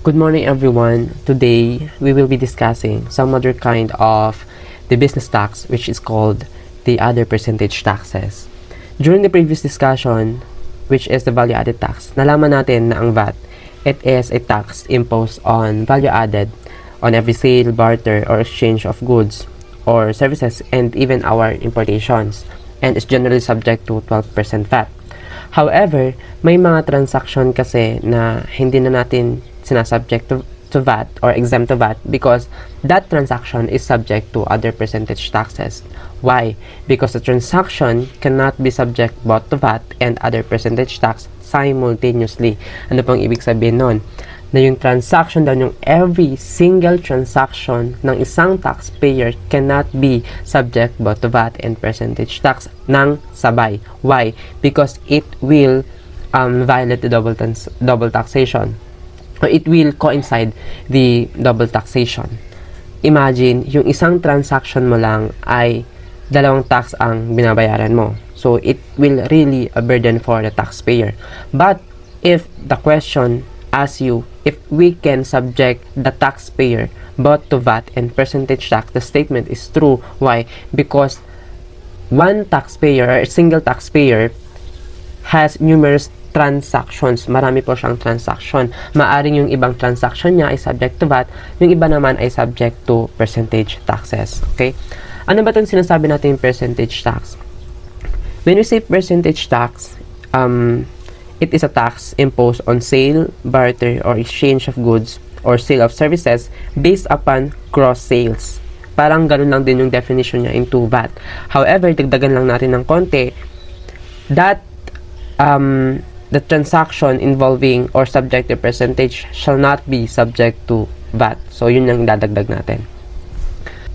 Good morning everyone. Today, we will be discussing some other kind of the business tax which is called the other percentage taxes. During the previous discussion, which is the value added tax, nalaman natin na ang VAT, it is a tax imposed on value added on every sale, barter, or exchange of goods or services and even our importations, and is generally subject to 12% VAT. However, may mga transaction kasi na hindi na natin sinasubject to VAT or exempt to VAT because that transaction is subject to other percentage taxes. Why? Because the transaction cannot be subject both to VAT and other percentage tax simultaneously. Ano pang ibig sabihin nun? Na yung transaction daw, yung every single transaction ng isang taxpayer cannot be subject both to VAT and percentage tax ng sabay. Why? Because it will violate the double taxation. Or it will coincide the double taxation. Imagine, yung isang transaction mo lang ay dalawang tax ang binabayaran mo. So, it will really a burden for the taxpayer. But, if the question asks you if we can subject the taxpayer both to VAT and percentage tax, the statement is true. Why? Because one taxpayer or a single taxpayer has numerous transactions. Marami po siyang transaction. Maaring yung ibang transaction niya ay subject to VAT, yung iba naman ay subject to percentage taxes. Okay? Ano ba itong sinasabi natin yung percentage tax? When we say percentage tax, it is a tax imposed on sale, barter, or exchange of goods or sale of services based upon gross sales. Parang ganun lang din yung definition niya into VAT. However, dagdagan lang natin ng konti that the transaction involving or subject to percentage shall not be subject to VAT. So, yun yung dadagdag natin.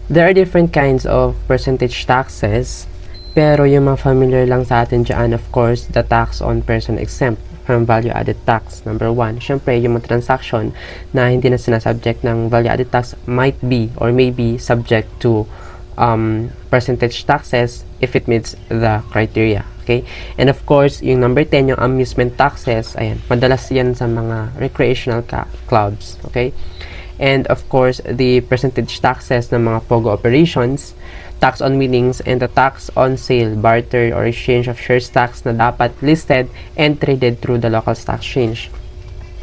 There are different kinds of percentage taxes, pero yung mga familiar lang sa atin dyan, of course, the tax on person exempt from value-added tax. Number 1, syempre, yung mga transaction na hindi na sinasubject ng value-added tax might be or may be subject to percentage taxes if it meets the criteria. Okay? And of course, yung number 10, yung amusement taxes, ayan, madalas yan sa mga recreational clubs. Okay? And of course, the percentage taxes ng mga POGO operations, tax on winnings, and the tax on sale, barter, or exchange of shares tax na dapat listed and traded through the local stock exchange.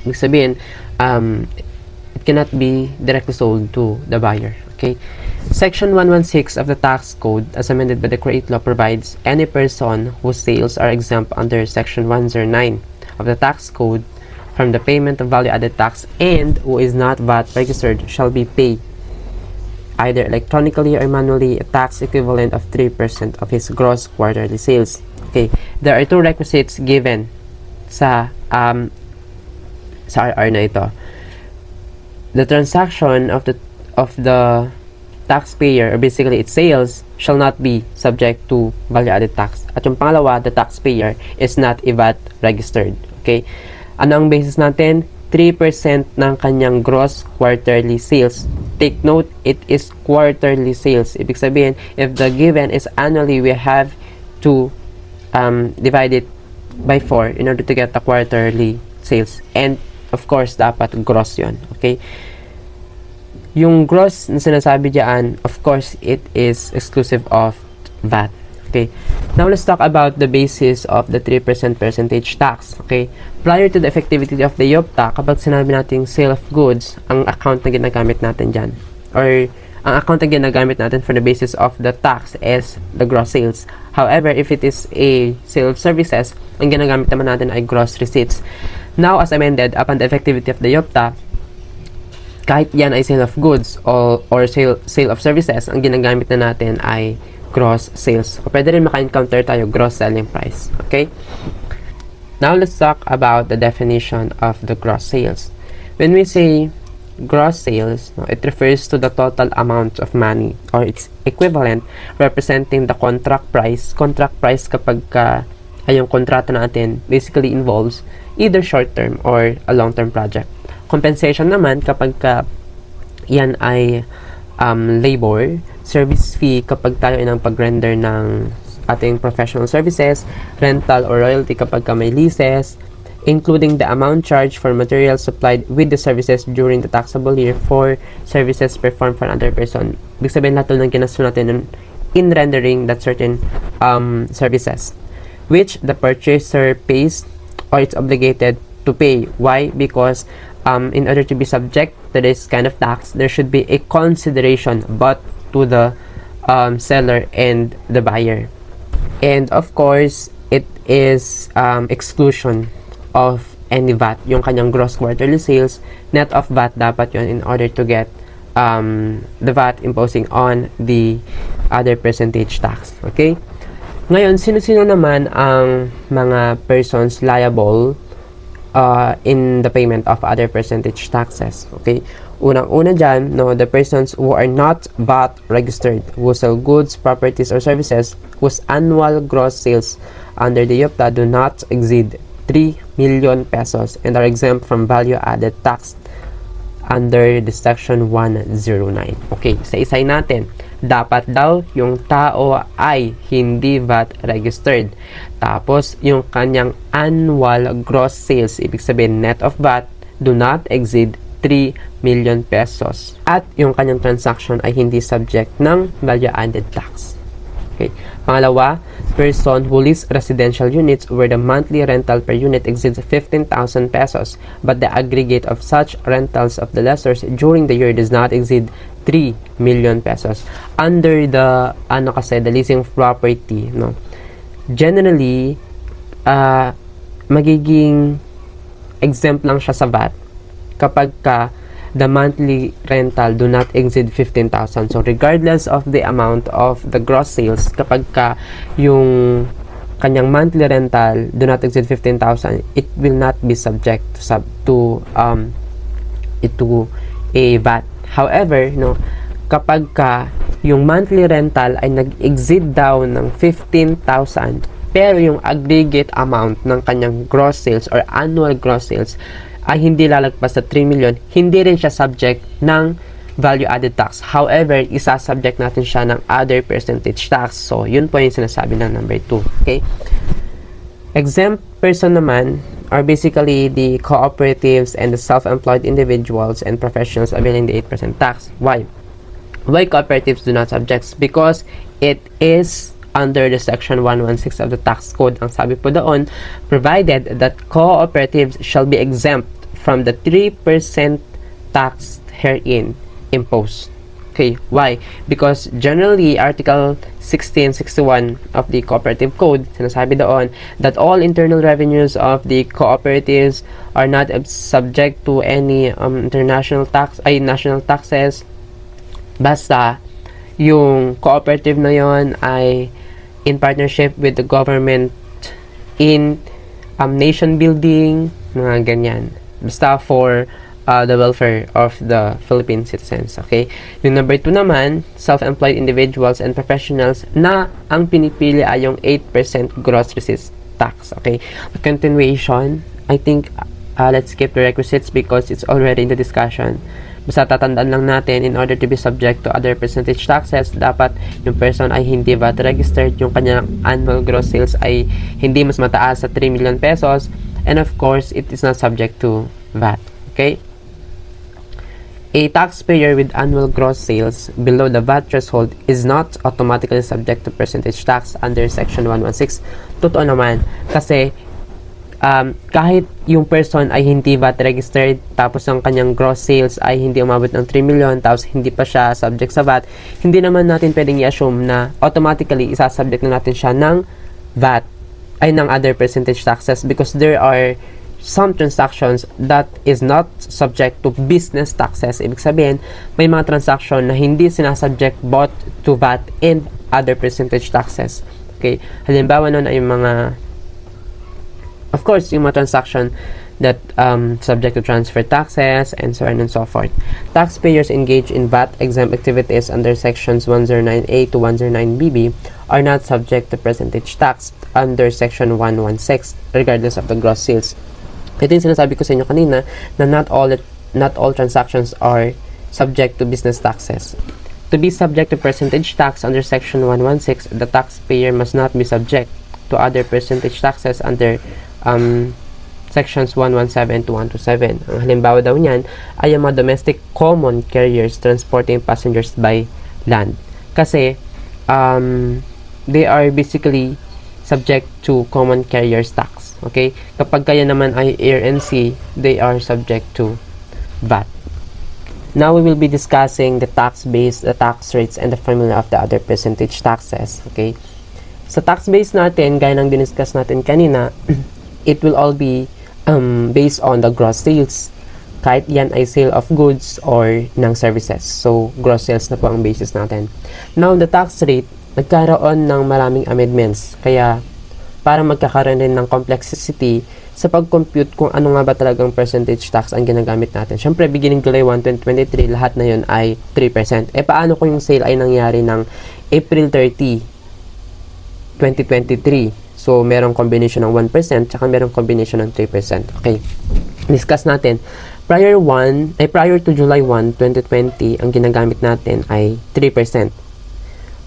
Ibig sabihin, it cannot be directly sold to the buyer. Okay? Section 116 of the Tax Code, as amended by the Create Law, provides any person whose sales are exempt under Section 109 of the Tax Code from the payment of value-added tax and who is not VAT registered shall be paid either electronically or manually a tax equivalent of 3% of his gross quarterly sales. Okay, there are two requisites given sa RR na ito. The transaction of the taxpayer, or basically its sales, shall not be subject to value-added tax. At yung pangalawa, the taxpayer is not VAT registered. Okay? Ano ang basis natin? 3% ng kanyang gross quarterly sales. Take note, it is quarterly sales. Ibig sabihin, if the given is annually, we have to divide it by 4 in order to get the quarterly sales. And, of course, dapat gross yon. Okay? Yung gross na sinasabi dyan, of course, it is exclusive of VAT. Okay. Now, let's talk about the basis of the 3% percentage tax. Okay. Prior to the effectivity of the IOPTA, kapag sinabi natin sale of goods, ang account na ginagamit natin dyan, or ang account na ginagamit natin for the basis of the tax is the gross sales. However, if it is a sale of services, ang ginagamit naman natin ay gross receipts. Now, as amended, upon the effectivity of the IOPTA, kahit yan ay sale of goods or sale of services, ang ginagamit na natin ay gross sales. O pwede rin maka-encounter tayo gross selling price. Okay? Now, let's talk about the definition of the gross sales. When we say gross sales, it refers to the total amount of money or its equivalent representing the contract price. Contract price kapag ay yung kontrata natin basically involves either short-term or a long-term project. Compensation naman kapag yan ay labor, service fee kapag tayo ay nang pag-render ng ating professional services, rental or royalty kapag may leases, including the amount charged for materials supplied with the services during the taxable year for services performed for another person. Ibig sabihin lahat ng ginasto natin in rendering that certain services, which the purchaser pays or it's obligated to pay. Why? Because in order to be subject to this kind of tax, there should be a consideration but to the seller and the buyer. And of course, it is exclusion of any VAT. Yung kanyang gross quarterly sales, net of VAT dapat yun in order to get the VAT imposing on the other percentage tax. Okay? Ngayon, sino-sino naman ang mga persons liable in the payment of other percentage taxes? Okay? Unang-una dyan, no, the persons who are not VAT registered, who sell goods, properties, or services whose annual gross sales under the YUPTA do not exceed 3 million pesos and are exempt from value-added tax under the Section 109. Okay, isa-isay natin. Dapat daw yung tao ay hindi VAT registered. Tapos, yung kanyang annual gross sales, ibig sabihin net of VAT, do not exceed 3 million pesos. At yung kanyang transaction ay hindi subject ng value-added tax. Okay. Pangalawa, person who leases residential units where the monthly rental per unit exceeds 15,000 pesos, but the aggregate of such rentals of the lessors during the year does not exceed 3 million pesos. Under the, the leasing property, no? Generally, magiging exempt lang siya sa VAT kapag the monthly rental do not exceed 15,000. So, regardless of the amount of the gross sales, kapag yung kanyang monthly rental do not exceed 15,000, it will not be subject to a VAT. However, no, kapag yung monthly rental ay nag-exceed daw ng 15,000, pero yung aggregate amount ng kanyang gross sales or annual gross sales ay hindi lalagpas sa 3 million, hindi rin siya subject ng value-added tax. However, isa-subject natin siya ng other percentage tax. So, yun po yung sinasabi ng number 2. Okay? Exempt person naman are basically the cooperatives and the self-employed individuals and professionals availing the 8% tax. Why? Why cooperatives do not subject? Because it is under the Section 116 of the Tax Code. Ang sabi po doon, provided that cooperatives shall be exempt from the 3% tax herein imposed. Okay, why? Because generally, Article 1661 of the Cooperative Code, sinasabi doon that all internal revenues of the cooperatives are not subject to any national taxes. Basta, yung cooperative na yon ay in partnership with the government in nation building, mga ganyan. Basta for the welfare of the Philippine citizens. Okay? Yung number 2 naman, self-employed individuals and professionals na ang pinipili ay yung 8% gross receipts tax. Okay? Continuation, I think let's skip the requisites because it's already in the discussion. Basta tatandaan lang natin, in order to be subject to other percentage taxes, dapat yung person ay hindi VAT registered, yung kanyang annual gross sales ay hindi mas mataas sa 3 million pesos, and of course, it is not subject to VAT. Okay? A taxpayer with annual gross sales below the VAT threshold is not automatically subject to percentage tax under Section 116. Totoo naman, kasi kahit yung person ay hindi VAT registered, tapos ang kanyang gross sales ay hindi umabot ng 3 million, tapos hindi pa siya subject sa VAT, hindi naman natin pwedeng i-assume na automatically isasubject na natin siya ng VAT, ay ng other percentage taxes, because there are some transactions that is not subject to business taxes. Ibig sabihin, may mga transaction na hindi sinasubject both to VAT and other percentage taxes. Okay? Halimbawa nun ay mga, of course, yung mga transaction that subject to transfer taxes and so on and so forth. Taxpayers engaged in VAT-exempt activities under Sections 109A to 109BB are not subject to percentage tax under Section 116 regardless of the gross sales. Ito yung sinasabi ko sa inyo kanina na not all transactions are subject to business taxes. To be subject to percentage tax under Section 116, the taxpayer must not be subject to other percentage taxes under Sections 117 to 127. Ang halimbawa daw niyan ay ang mga domestic common carriers transporting passengers by land. Kasi, they are basically subject to common carriers tax. Okay? Kapag kaya naman ay air and sea, they are subject to VAT. Now, we will be discussing the tax base, the tax rates, and the formula of the other percentage taxes. Okay? Sa tax base natin, gaya ng diniscuss natin kanina, it will all be based on the gross sales. Kahit yan ay sale of goods or ng services. So, gross sales na po ang basis natin. Now, the tax rate, nagkaroon ng maraming amendments. Kaya, para magkakaroon rin ng complexity sa pag-compute kung ano nga ba talagang percentage tax ang ginagamit natin. Siyempre, beginning July 1, 2023, lahat na yun ay 3%. Paano kung yung sale ay nangyari ng April 30, 2023? So, merong combination ng 1%, tsaka merong combination ng 3%. Okay. Discuss natin. Prior to July 1, 2020, ang ginagamit natin ay 3%.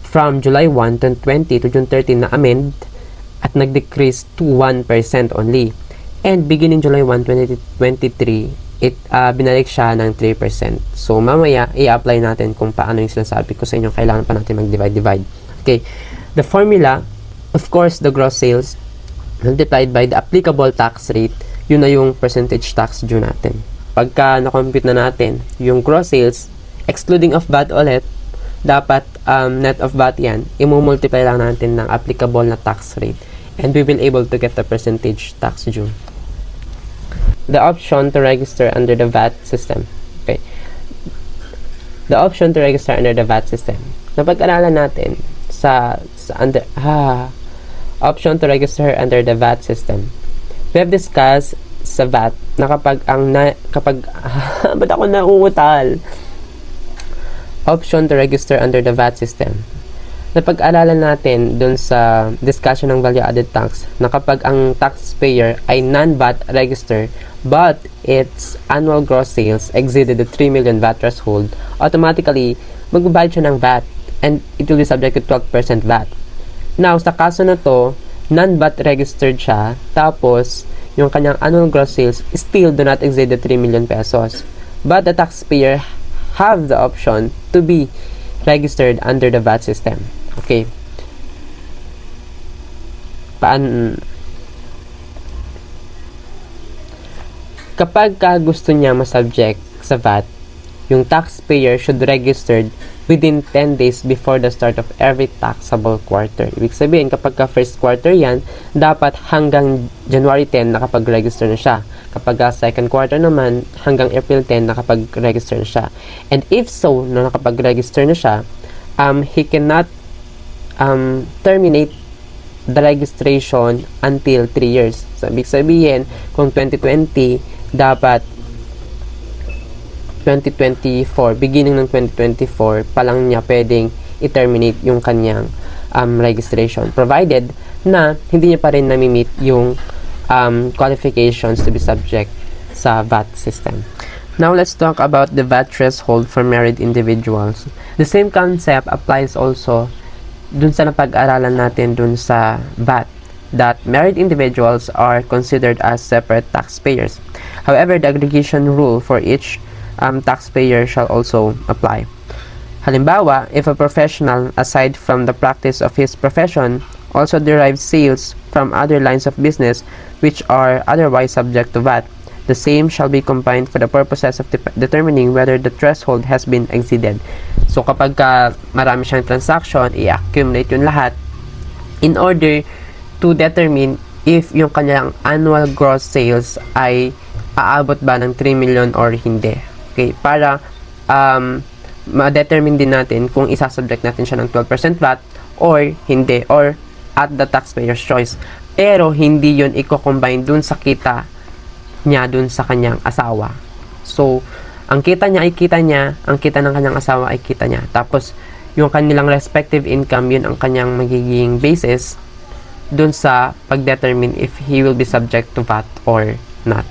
From July 1, 2020 to June 30 na amend at nag-decrease to 1% only. And beginning July 1, 2023, binalik siya ng 3%. So, mamaya, i-apply natin kung paano yung sinasabi ko sa inyo. Kailangan pa natin mag-divide. Okay. The formula, of course, the gross sales multiplied by the applicable tax rate, yun na yung percentage tax due natin. Pagka na-compute na natin yung gross sales, excluding of VAT ulit, dapat net of VAT yan, i-multiply lang natin ng applicable na tax rate. And we will able to get the percentage tax due. The option to register under the VAT system. Okay. The option to register under the VAT system. Napag-aralan natin option to register under the VAT system. We have discussed sa VAT na kapag ba't ako nauutal? Option to register under the VAT system. Napag-aralan natin dun sa discussion ng value added tax na kapag ang taxpayer ay non-VAT register but its annual gross sales exceeded the 3 million VAT threshold, automatically magbabayad siya ng VAT and it will be subject to 12% VAT. Now, sa kaso na to, non-VAT registered siya, tapos yung kanyang annual gross sales still do not exceed the 3 million pesos. But the taxpayer have the option to be registered under the VAT system. Okay. Kapag gusto niya ma-subject sa VAT, yung taxpayer should registered within 10 days before the start of every taxable quarter. Ibig sabihin, kapag first quarter yan, dapat hanggang January 10 nakapag-register na siya. Kapag second quarter naman, hanggang April 10 nakapag-register na siya. And if so, na nakapag-register na siya, he cannot terminate the registration until 3 years. So, ibig sabihin, kung 2020, dapat 2024, beginning ng 2024, pa lang niya pwedeng i-terminate yung kanyang registration. Provided na hindi niya pa rin nami-meet yung qualifications to be subject sa VAT system. Now, let's talk about the VAT threshold for married individuals. The same concept applies also dun sa napag-aralan natin dun sa VAT, that married individuals are considered as separate taxpayers. However, the aggregation rule for each taxpayer shall also apply. Halimbawa, if a professional, aside from the practice of his profession, also derives sales from other lines of business which are otherwise subject to VAT, the same shall be combined for the purposes of determining whether the threshold has been exceeded. So, kapag marami siyang transaction, i-accumulate yun lahat in order to determine if yung kanyang annual gross sales ay aabot ba ng 3 million or hindi. Okay, para ma-determine din natin kung isasubject natin siya ng 12% VAT or hindi, or at the taxpayer's choice. Pero hindi yun i-combine dun sa kita niya dun sa kanyang asawa. So, ang kita niya ay kita niya, ang kita ng kanyang asawa ay kita niya. Tapos, yung kanilang respective income, yun ang kanyang magiging basis dun sa pag-determine if he will be subject to VAT or not.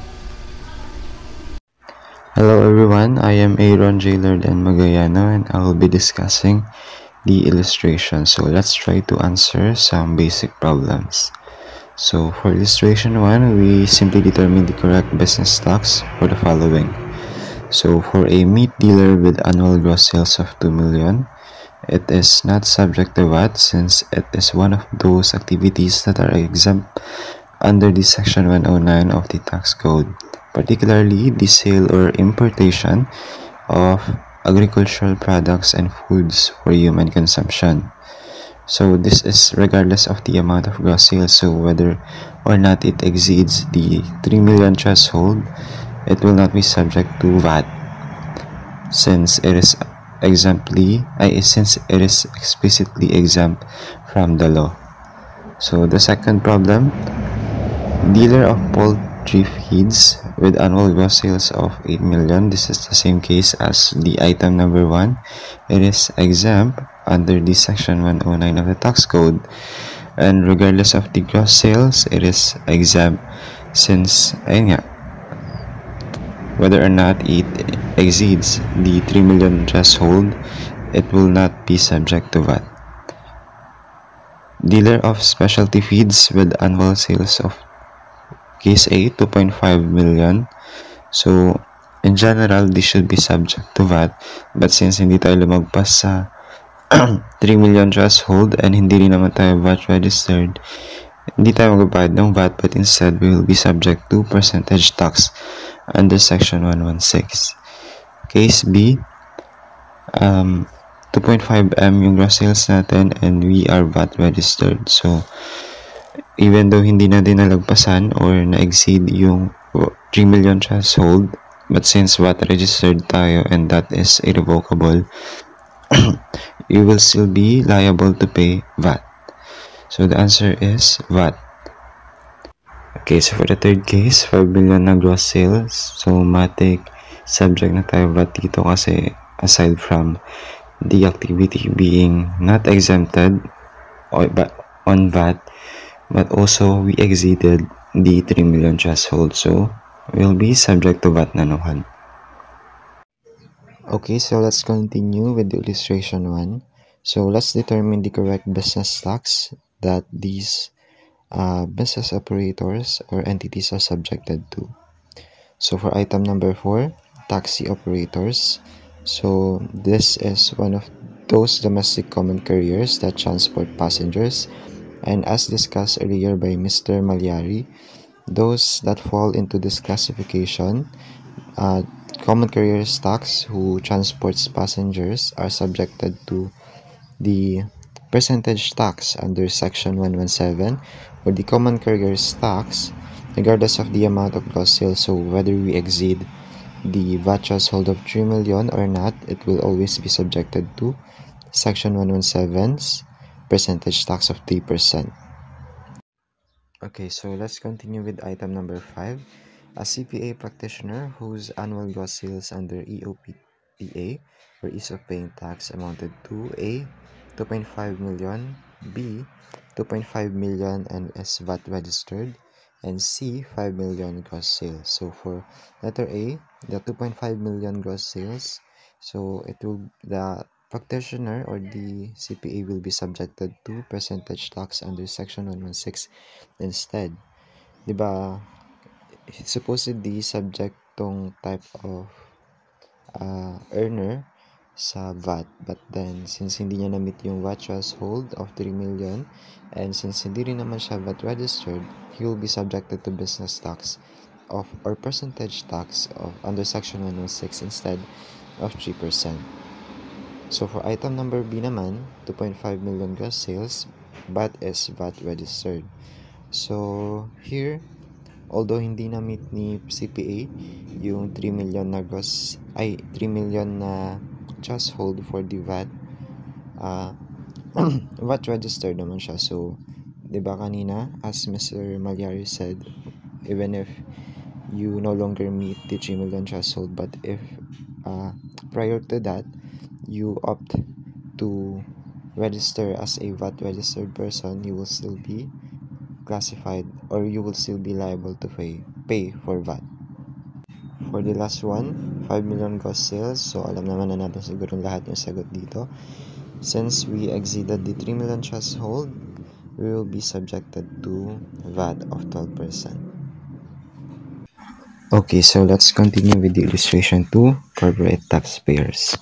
Hello everyone, I am Aaron J. Lordan Magayano and I will be discussing the illustration. So let's try to answer some basic problems. So for illustration 1, we simply determine the correct business tax for the following. So for a meat dealer with annual gross sales of 2 million, it is not subject to VAT since it is one of those activities that are exempt under the Section 109 of the tax code, particularly the sale or importation of agricultural products and foods for human consumption. So this is regardless of the amount of gross sales, so whether or not it exceeds the 3 million threshold, it will not be subject to VAT since it is explicitly exempt from the law. So the second problem, dealer of poultry feeds with annual gross sales of 8 million. This is the same case as the item number 1. It is exempt under the Section 109 of the tax code, and regardless of the gross sales, it is exempt since whether or not it exceeds the 3 million threshold, it will not be subject to VAT. Dealer of specialty feeds with annual sales of case A, 2.5 million. So, in general, this should be subject to VAT. But since hindi tayo lumagpas sa 3 million threshold and hindi rin naman tayo VAT registered, hindi tayo magbabayad ng VAT, but instead we will be subject to percentage tax under Section 116. Case B, 2.5M yung gross sales natin and we are VAT registered. So, even though hindi natin nalagpasan or na-exceed yung 3 million threshold, but since VAT registered tayo and that is irrevocable, you will still be liable to pay VAT. So the answer is VAT. Okay, so for the third case, 5 million na gross sales. So matik, subject na tayo VAT dito kasi aside from the activity being not exempted on VAT, but also we exceeded the 3 million threshold. So we'll be subject to VAT na naman. Okay, so let's continue with the illustration 1. So let's determine the correct business tax that these business operators or entities are subjected to. So for item number 4, taxi operators. So this is one of those domestic common carriers that transport passengers, and as discussed earlier by Mr. Malyari, those that fall into this classification, common carriers tax who transports passengers are subjected to the percentage tax under Section 117, or the common carriers tax regardless of the amount of gross sales. So whether we exceed the VAT threshold of 3 million or not, it will always be subjected to Section 117's percentage tax of 3%. Okay, so let's continue with item number 5. A CPA practitioner whose annual gross sales under EOPTA or ease of paying tax amounted to A, 2.5 million, B, 2.5 million and is VAT registered, and C, 5 million gross sales. So for letter A, the 2.5 million gross sales, so the practitioner or the CPA will be subjected to percentage tax under Section 116 instead. Diba, supposedly subject tong type of earner sa VAT, but then since hindi niya na-meet yung VAT threshold of 3 million and since hindi rin naman siya VAT registered, he will be subjected to business tax of or percentage tax of under Section 116 instead of 3%. So for item number B naman, 2.5 million gross sales, but is VAT registered. So here, although hindi na meet ni CPA yung 3 million na threshold for the VAT, VAT registered naman siya. So, 'di ba kanina, as Mr. Malyari said, even if you no longer meet the 3 million threshold, but if prior to that you opt to register as a VAT registered person, you will still be classified or you will still be liable to pay for VAT. For the last one, 5 million gross sales. So alam naman na natin siguro lahat yung sagot dito. Since we exceeded the 3 million threshold, we will be subjected to VAT of 12%. Okay, so let's continue with the illustration 2, corporate taxpayers.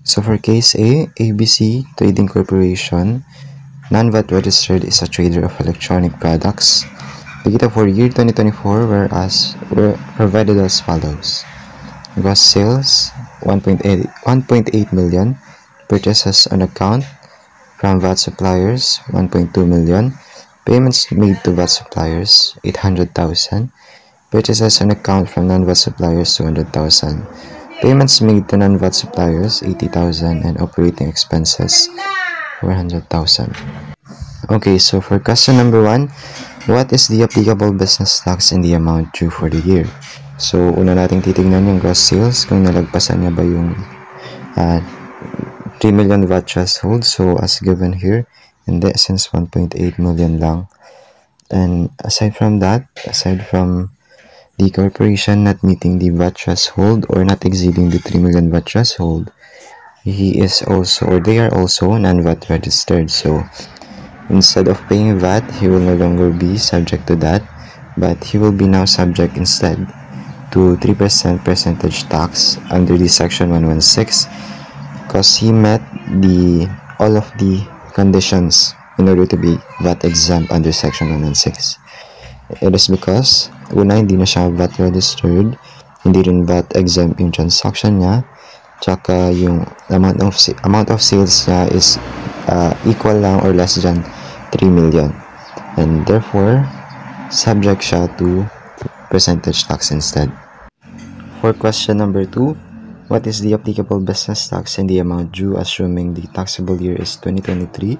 So for case A, ABC Trading Corporation, non-VAT registered, is a trader of electronic products. The data for year 2024 were provided as follows. Gross sales 1.8 million, purchases on account from VAT suppliers 1.2 million, payments made to VAT suppliers 800,000, purchases on account from non-VAT suppliers 200,000, payments made to non-VAT suppliers 80,000, and operating expenses 400,000. Okay, so for question number 1, what is the applicable business tax in the amount due for the year? So, una nating titignan yung gross sales, kung nalagpasan niya ba yung 3 million VAT threshold. So, as given here, hindi, since 1.8 million lang. And aside from that, aside from the corporation not meeting the VAT threshold or not exceeding the 3 million VAT threshold, he is also, or they are also non-VAT registered. So, instead of paying VAT, he will no longer be subject to that, but he will be now subject instead to 3% percentage tax under the section 116 because he met all of the conditions in order to be VAT exempt under section 116. It is because una, hindi na siya VAT registered, hindi rin VAT exempt yung transaction niya, tsaka yung amount of sales niya is equal lang or less than 3 million, and therefore subject siya to percentage tax instead. For question number 2, what is the applicable business tax in the amount due assuming the taxable year is 2023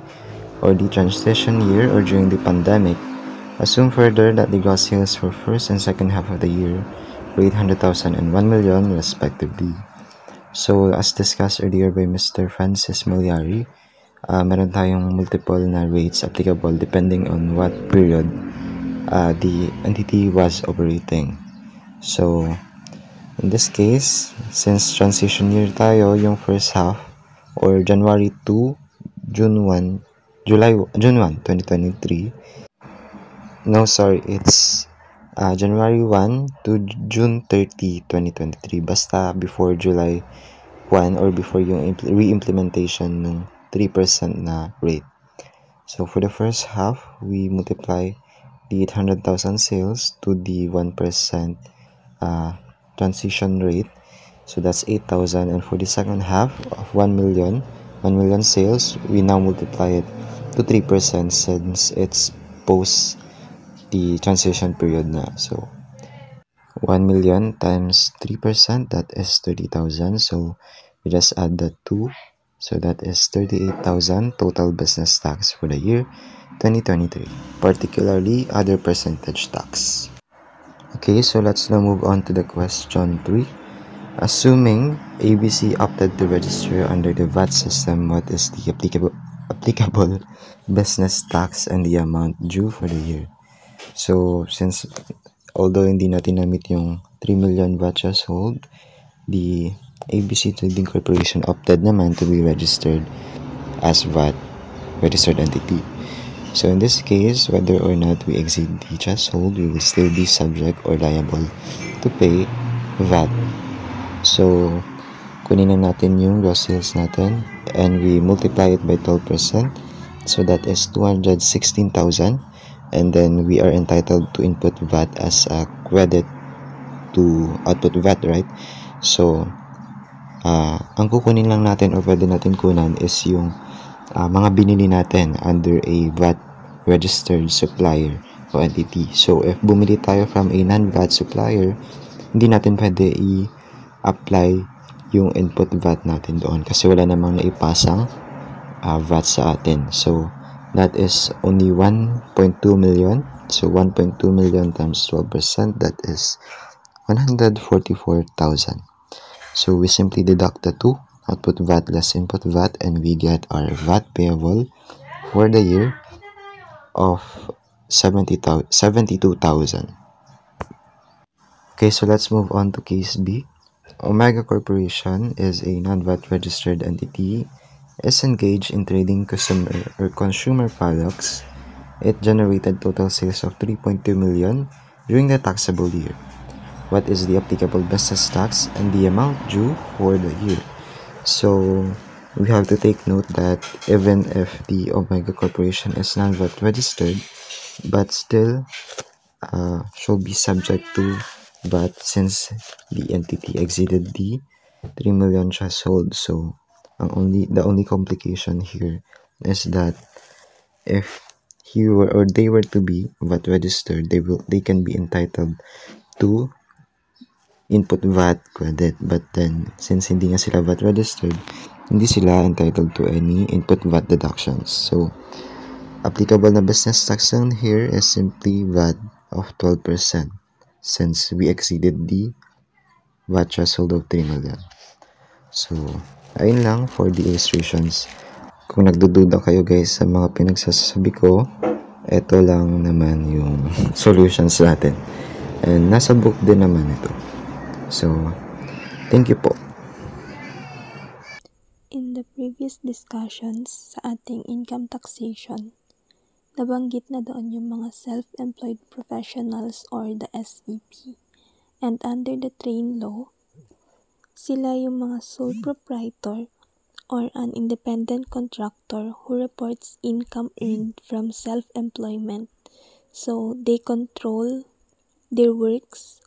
or the transition year or during the pandemic? Assume further that the gross sales for first and second half of the year were 800,000 and 1 million respectively. So as discussed earlier by Mr. Francis Malyari, meron tayong multiple na rates applicable depending on what period the entity was operating. So in this case, since transition year tayo, yung first half or January 2, June 1, 2023. No, sorry, it's January 1 to June 30, 2023. Basta before July 1 or before yung re-implementation ng 3% na rate. So for the first half, we multiply the 800,000 sales to the 1% transition rate. So that's 8,000, and for the second half of 1 million sales, we now multiply it to 3% since it's post the transition period na. So 1 million times 3%, that is 30,000. So we just add the 2. So that is 38,000 total business tax for the year 2023, particularly other percentage tax. Okay, so let's now move on to the question 3. Assuming ABC opted to register under the VAT system, what is the applicable business tax and the amount due for the year? So since although hindi natin na-meet yung 3 million VAT threshold, the ABC Trading Corporation opted naman to be registered as VAT registered entity. So in this case, whether or not we exceed the threshold, we will still be subject or liable to pay VAT. So kunin na natin yung gross sales natin and we multiply it by 12%. So that is 216,000, and then we are entitled to input VAT as a credit to output VAT, right? So ang kukunin lang natin or pwede natin kunan is yung mga binili natin under a VAT registered supplier o entity. So if bumili tayo from a non-VAT supplier, hindi natin pwede i-apply yung input VAT natin doon kasi wala namang naipasang VAT sa atin. So that is only 1.2 million. So 1.2 million times 12%, that is 144,000. So we simply deduct the 2, output VAT less input VAT, and we get our VAT payable for the year of 72,000. Okay, so let's move on to case B. Omega Corporation is a non-VAT registered entity, is engaged in trading consumer products It generated total sales of 3.2 million during the taxable year. What is the applicable business tax and the amount due for the year? So we have to take note that even if the Omega Corporation is non-VAT registered, but still should be subject to VAT since the entity exceeded the 3 million threshold. So the only complication here is that if he were or they were to be VAT registered, they can be entitled to input VAT credit. But then since hindi nga sila VAT registered, hindi sila entitled to any input VAT deductions. So applicable na business tax lang here is simply VAT of 12% since we exceeded the VAT threshold of 3 million. So ayun lang for the illustrations. Kung nagdududa kayo guys sa mga pinagsasabi ko, ito lang naman yung solutions natin. And nasa book din naman ito. So, thank you po. In the previous discussions sa ating income taxation, nabanggit na doon yung mga self-employed professionals or the SEP. And under the train law, sila yung mga sole proprietor or an independent contractor who reports income earned from self-employment. So, they control their works,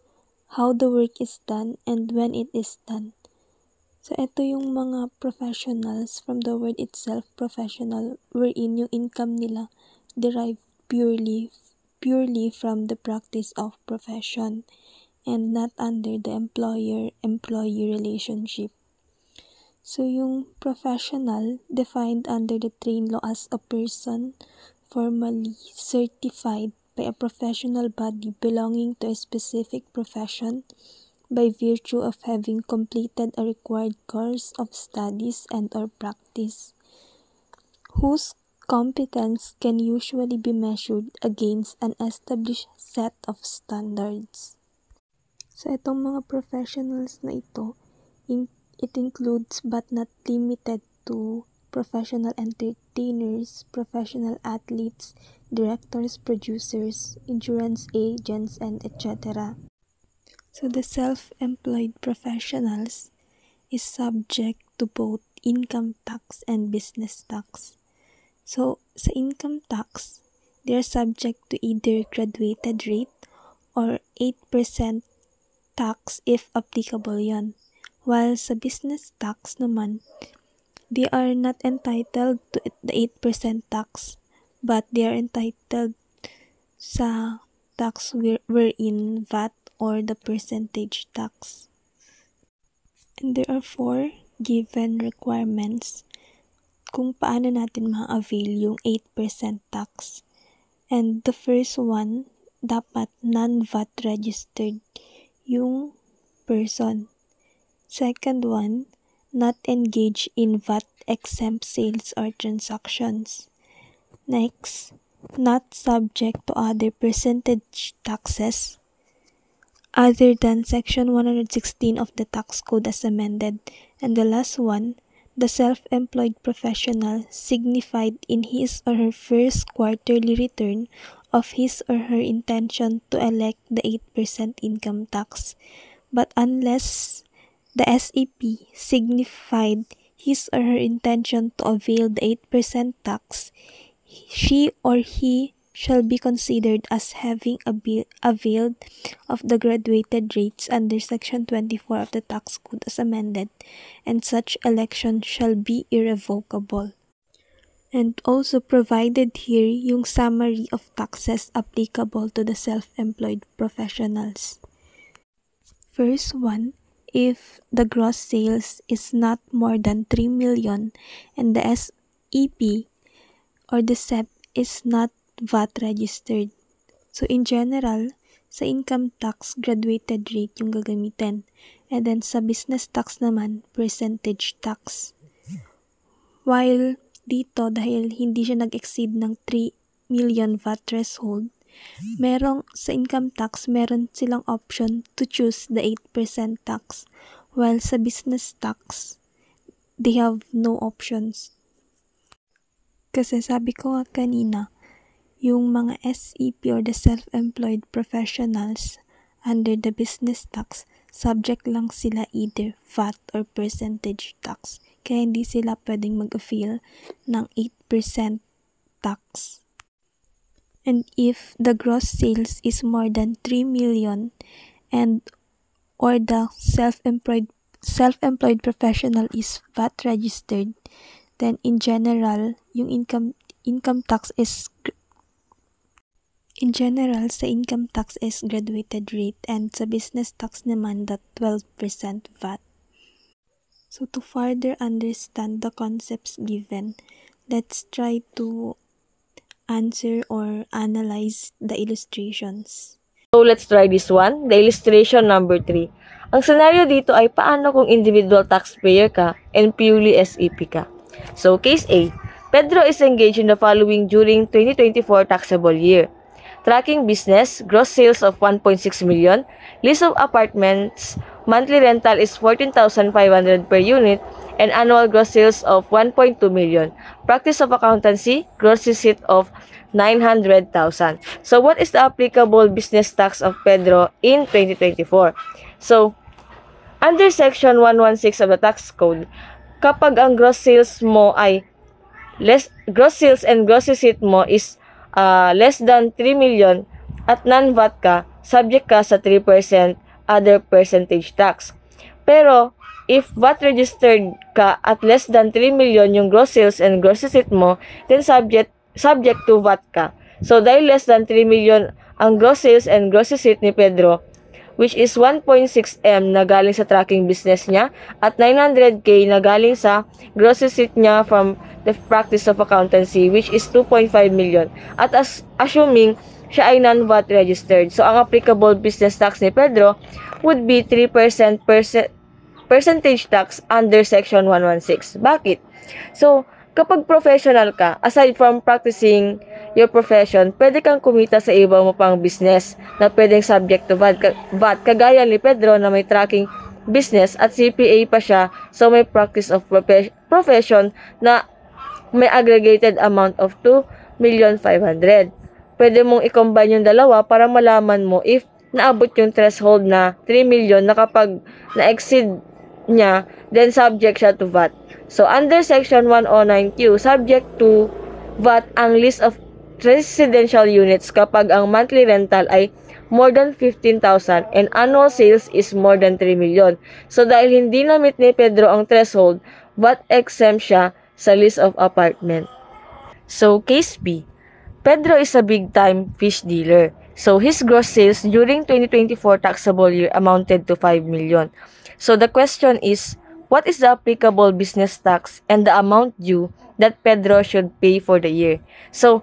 how the work is done, and when it is done. So, ito yung mga professionals from the word itself, professional, wherein yung income nila derived purely from the practice of profession and not under the employer-employee relationship. So, yung professional defined under the train law as a person formally certified by a professional body belonging to a specific profession by virtue of having completed a required course of studies and or practice, whose competence can usually be measured against an established set of standards. So, itong mga professionals na ito, it includes but not limited to professional entertainers, professional athletes, directors, producers, insurance agents, and etc. So the self-employed professionals is subject to both income tax and business tax. So sa income tax, they are subject to either graduated rate or 8% tax if applicable yon. While sa business tax naman, they are not entitled to the 8% tax, but they are entitled sa tax wherein VAT or the percentage tax. And there are 4 given requirements kung paano natin ma-avail yung 8% tax. And the first one, dapat non-VAT registered yung person. Second one, not engage in VAT exempt sales or transactions. Next, not subject to other percentage taxes other than Section 116 of the Tax Code as amended. And the last one, the self-employed professional signified in his or her first quarterly return of his or her intention to elect the 8% income tax. But unless the SEP signified his or her intention to avail the 8% tax, she or he shall be considered as having availed of the graduated rates under Section 24 of the Tax Code as amended, and such election shall be irrevocable. And also provided here yung summary of taxes applicable to the self-employed professionals. First one, if the gross sales is not more than 3 million and the SEP or the SEP is not VAT registered. So in general, sa income tax, graduated rate yung gagamitin. And then sa business tax naman, percentage tax. While dito, dahil hindi siya nag-exceed ng 3 million VAT threshold, sa income tax, meron silang option to choose the 8% tax. While sa business tax, they have no options. Kasi sabi ko nga kanina, yung mga SEP or the self-employed professionals under the business tax, subject lang sila either VAT or percentage tax. Kaya hindi sila pwedeng mag-avail ng 8% tax. And if the gross sales is more than 3 million and or the self-employed professional is VAT registered, then in general, yung income tax is sa income tax is graduated rate, and sa business tax naman that 12% VAT. So to further understand the concepts given, let's try to answer or analyze the illustrations. So let's try this one, the illustration number 3. Ang scenario dito ay paano kung individual taxpayer ka and purely SEP ka. So case A, Pedro is engaged in the following during 2024 taxable year. Tracking business, gross sales of 1.6 million, lease of apartments, monthly rental is 14,500 per unit, and annual gross sales of 1.2 million. Practice of accountancy, gross receipt of 900,000. So what is the applicable business tax of Pedro in 2024? So, under section 116 of the tax code, kapag ang gross sales mo ay gross sales and gross receipt mo is less than 3 million at non-VAT ka, subject ka sa 3% other percentage tax. Pero, if VAT registered ka at less than 3 million yung gross sales and gross receipt mo, then subject to VAT ka. So, dahil less than 3 million ang gross sales and gross receipt ni Pedro, which is 1.6M na galing sa tracking business niya at 900K na galing sa gross receipt niya from the practice of accountancy, which is 2.5 million. At assuming siya ay non-VAT registered. So, ang applicable business tax ni Pedro would be 3% percentage tax under section 116. Bakit? So, kapag professional ka, aside from practicing your profession, pwede kang kumita sa iba mo pang business na pwedeng subject to VAT. Kagaya ni Pedro na may tracking business at CPA pa siya, so may practice of profession na may aggregated amount of 2,500,000. Pwede mong i-combine yung dalawa para malaman mo if naabot yung threshold na 3 million na kapag na-exceed niya, then subject siya to VAT. So, under section 109Q, subject to VAT ang list of residential units kapag ang monthly rental ay more than 15,000 and annual sales is more than 3 million. So, dahil hindi na-meet ni Pedro ang threshold, VAT exempt siya sa list of apartment. So, case B, Pedro is a big-time fish dealer. So, his gross sales during 2024 taxable year amounted to 5 million. So, the question is, what is the applicable business tax and the amount due that Pedro should pay for the year? So,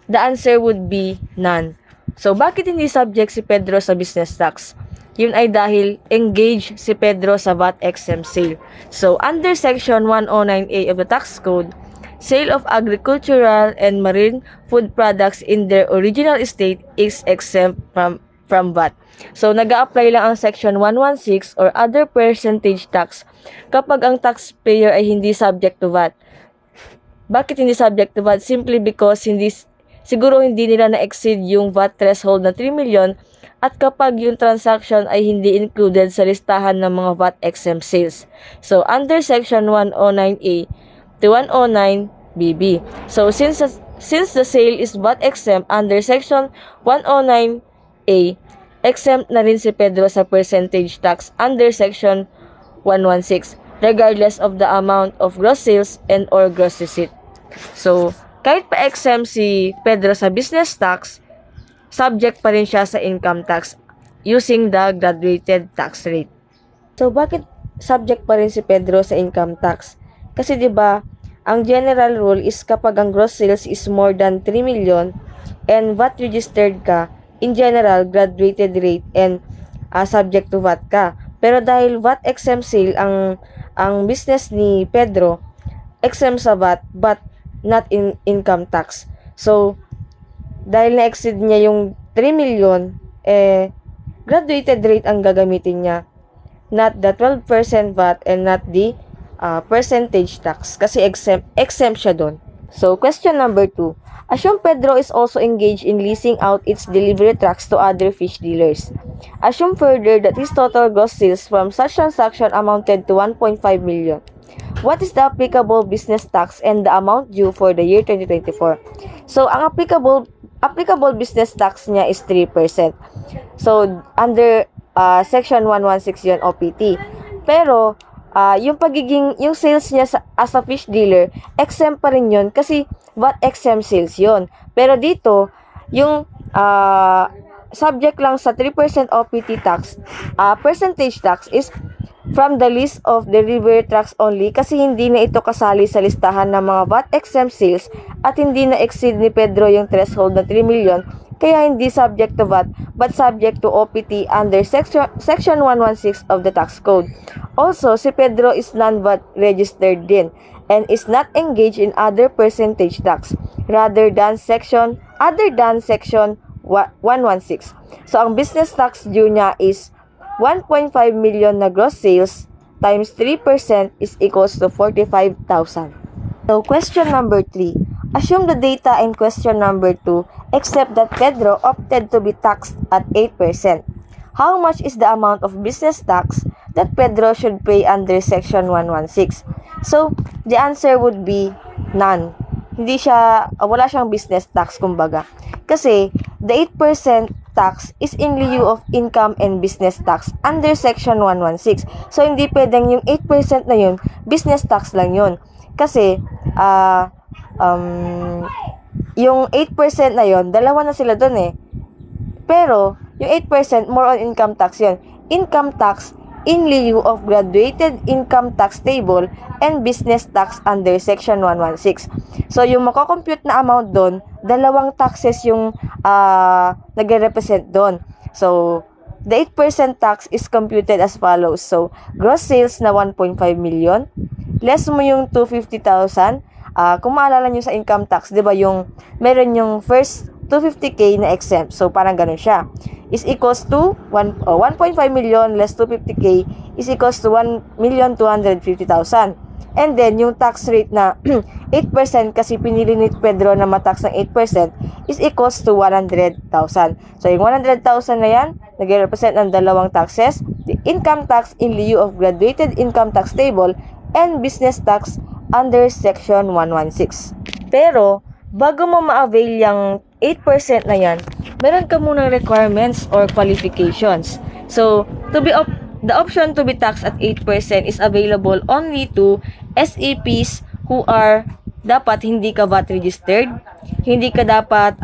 the answer would be none. So, bakit hindi subject si Pedro sa business tax? Yun ay dahil engaged si Pedro sa VAT exempt sale. So, under section 109A of the tax code, sale of agricultural and marine food products in their original state is exempt from VAT. So, nag-a-apply lang ang section 116 or other percentage tax kapag ang taxpayer ay hindi subject to VAT. Bakit hindi subject to VAT? Simply because siguro hindi nila na-exceed yung VAT threshold na 3 million at kapag yung transaction ay hindi included sa listahan ng mga VAT exempt sales. So, under section 109A to 109BB. So, since the sale is VAT exempt under section 109A, exempt na rin si Pedro sa percentage tax under section 116, regardless of the amount of gross sales and or gross receipt. So, kahit pa-exempt si Pedro sa business tax, subject pa rin siya sa income tax using the graduated tax rate. So, bakit subject pa rin si Pedro sa income tax? Kasi 'di ba, ang general rule is kapag ang gross sales is more than 3 million and VAT registered ka, in general, graduated rate and subject to VAT ka. Pero dahil VAT exempt sale ang business ni Pedro, exempt sa VAT but not in income tax. So, dahil na-exceed niya yung 3 million, graduated rate ang gagamitin niya. Not the 12% VAT and not the percentage tax. Kasi exempt siya doon. So, question number 2. Assume Pedro is also engaged in leasing out its delivery trucks to other fish dealers. Assume further that his total gross sales from such transaction amounted to 1.5 million. What is the applicable business tax and the amount due for the year 2024? So, ang applicable business tax niya is 3%. So, under Section 116 yun, OPT. Pero, yung sales niya as a fish dealer, exempt pa rin yun kasi VAT exempt sales yun. Pero dito, yung subject lang sa 3% OPT tax, percentage tax is from the list of delivery trucks only kasi hindi na ito kasali sa listahan ng mga VAT exempt sales at hindi na exceed ni Pedro yung threshold na 3 million kaya hindi subject to VAT but subject to OPT under Section 116 of the tax code. Also, si Pedro is non-VAT registered din and is not engaged in other percentage tax rather than Section 116. So, ang business tax due niya is 1.5 million na gross sales times 3% is equals to 45,000. So, question number 3. Assume the data in question number 2 except that Pedro opted to be taxed at 8%. How much is the amount of business tax that Pedro should pay under Section 116? So, the answer would be none. Wala siyang business tax kumbaga. Kasi, the 8% tax is in lieu of income and business tax under Section 116. So, hindi pwedeng yung 8% na yun, business tax lang yun. Kasi, yung 8% na yun, dalawa na sila dun eh. Pero, yung 8% more on income tax yun. Income tax in lieu of graduated income tax table and business tax under Section 116. So, yung makakompute na amount doon, dalawang taxes yung nagre-represent doon. So, the 8% tax is computed as follows. So, gross sales na 1.5 million, less mo yung 250,000. Kung maalala nyo sa income tax, di ba yung meron yung first 250k na exempt. So, parang ganun siya. Is equals to 1.5 million less 250k is equals to 1,250,000. And then, yung tax rate na 8% kasi pinili ni Pedro na matax ng 8% is equals to 100,000. So, yung 100,000 na yan, nag-represent ng dalawang taxes, the income tax in lieu of graduated income tax table and business tax under Section 116. Pero, bago mo ma-avail yung 8% na yan, meron ka munang requirements or qualifications. So, the option to be taxed at 8% is available only to SEPs who are dapat hindi ka VAT registered, hindi ka dapat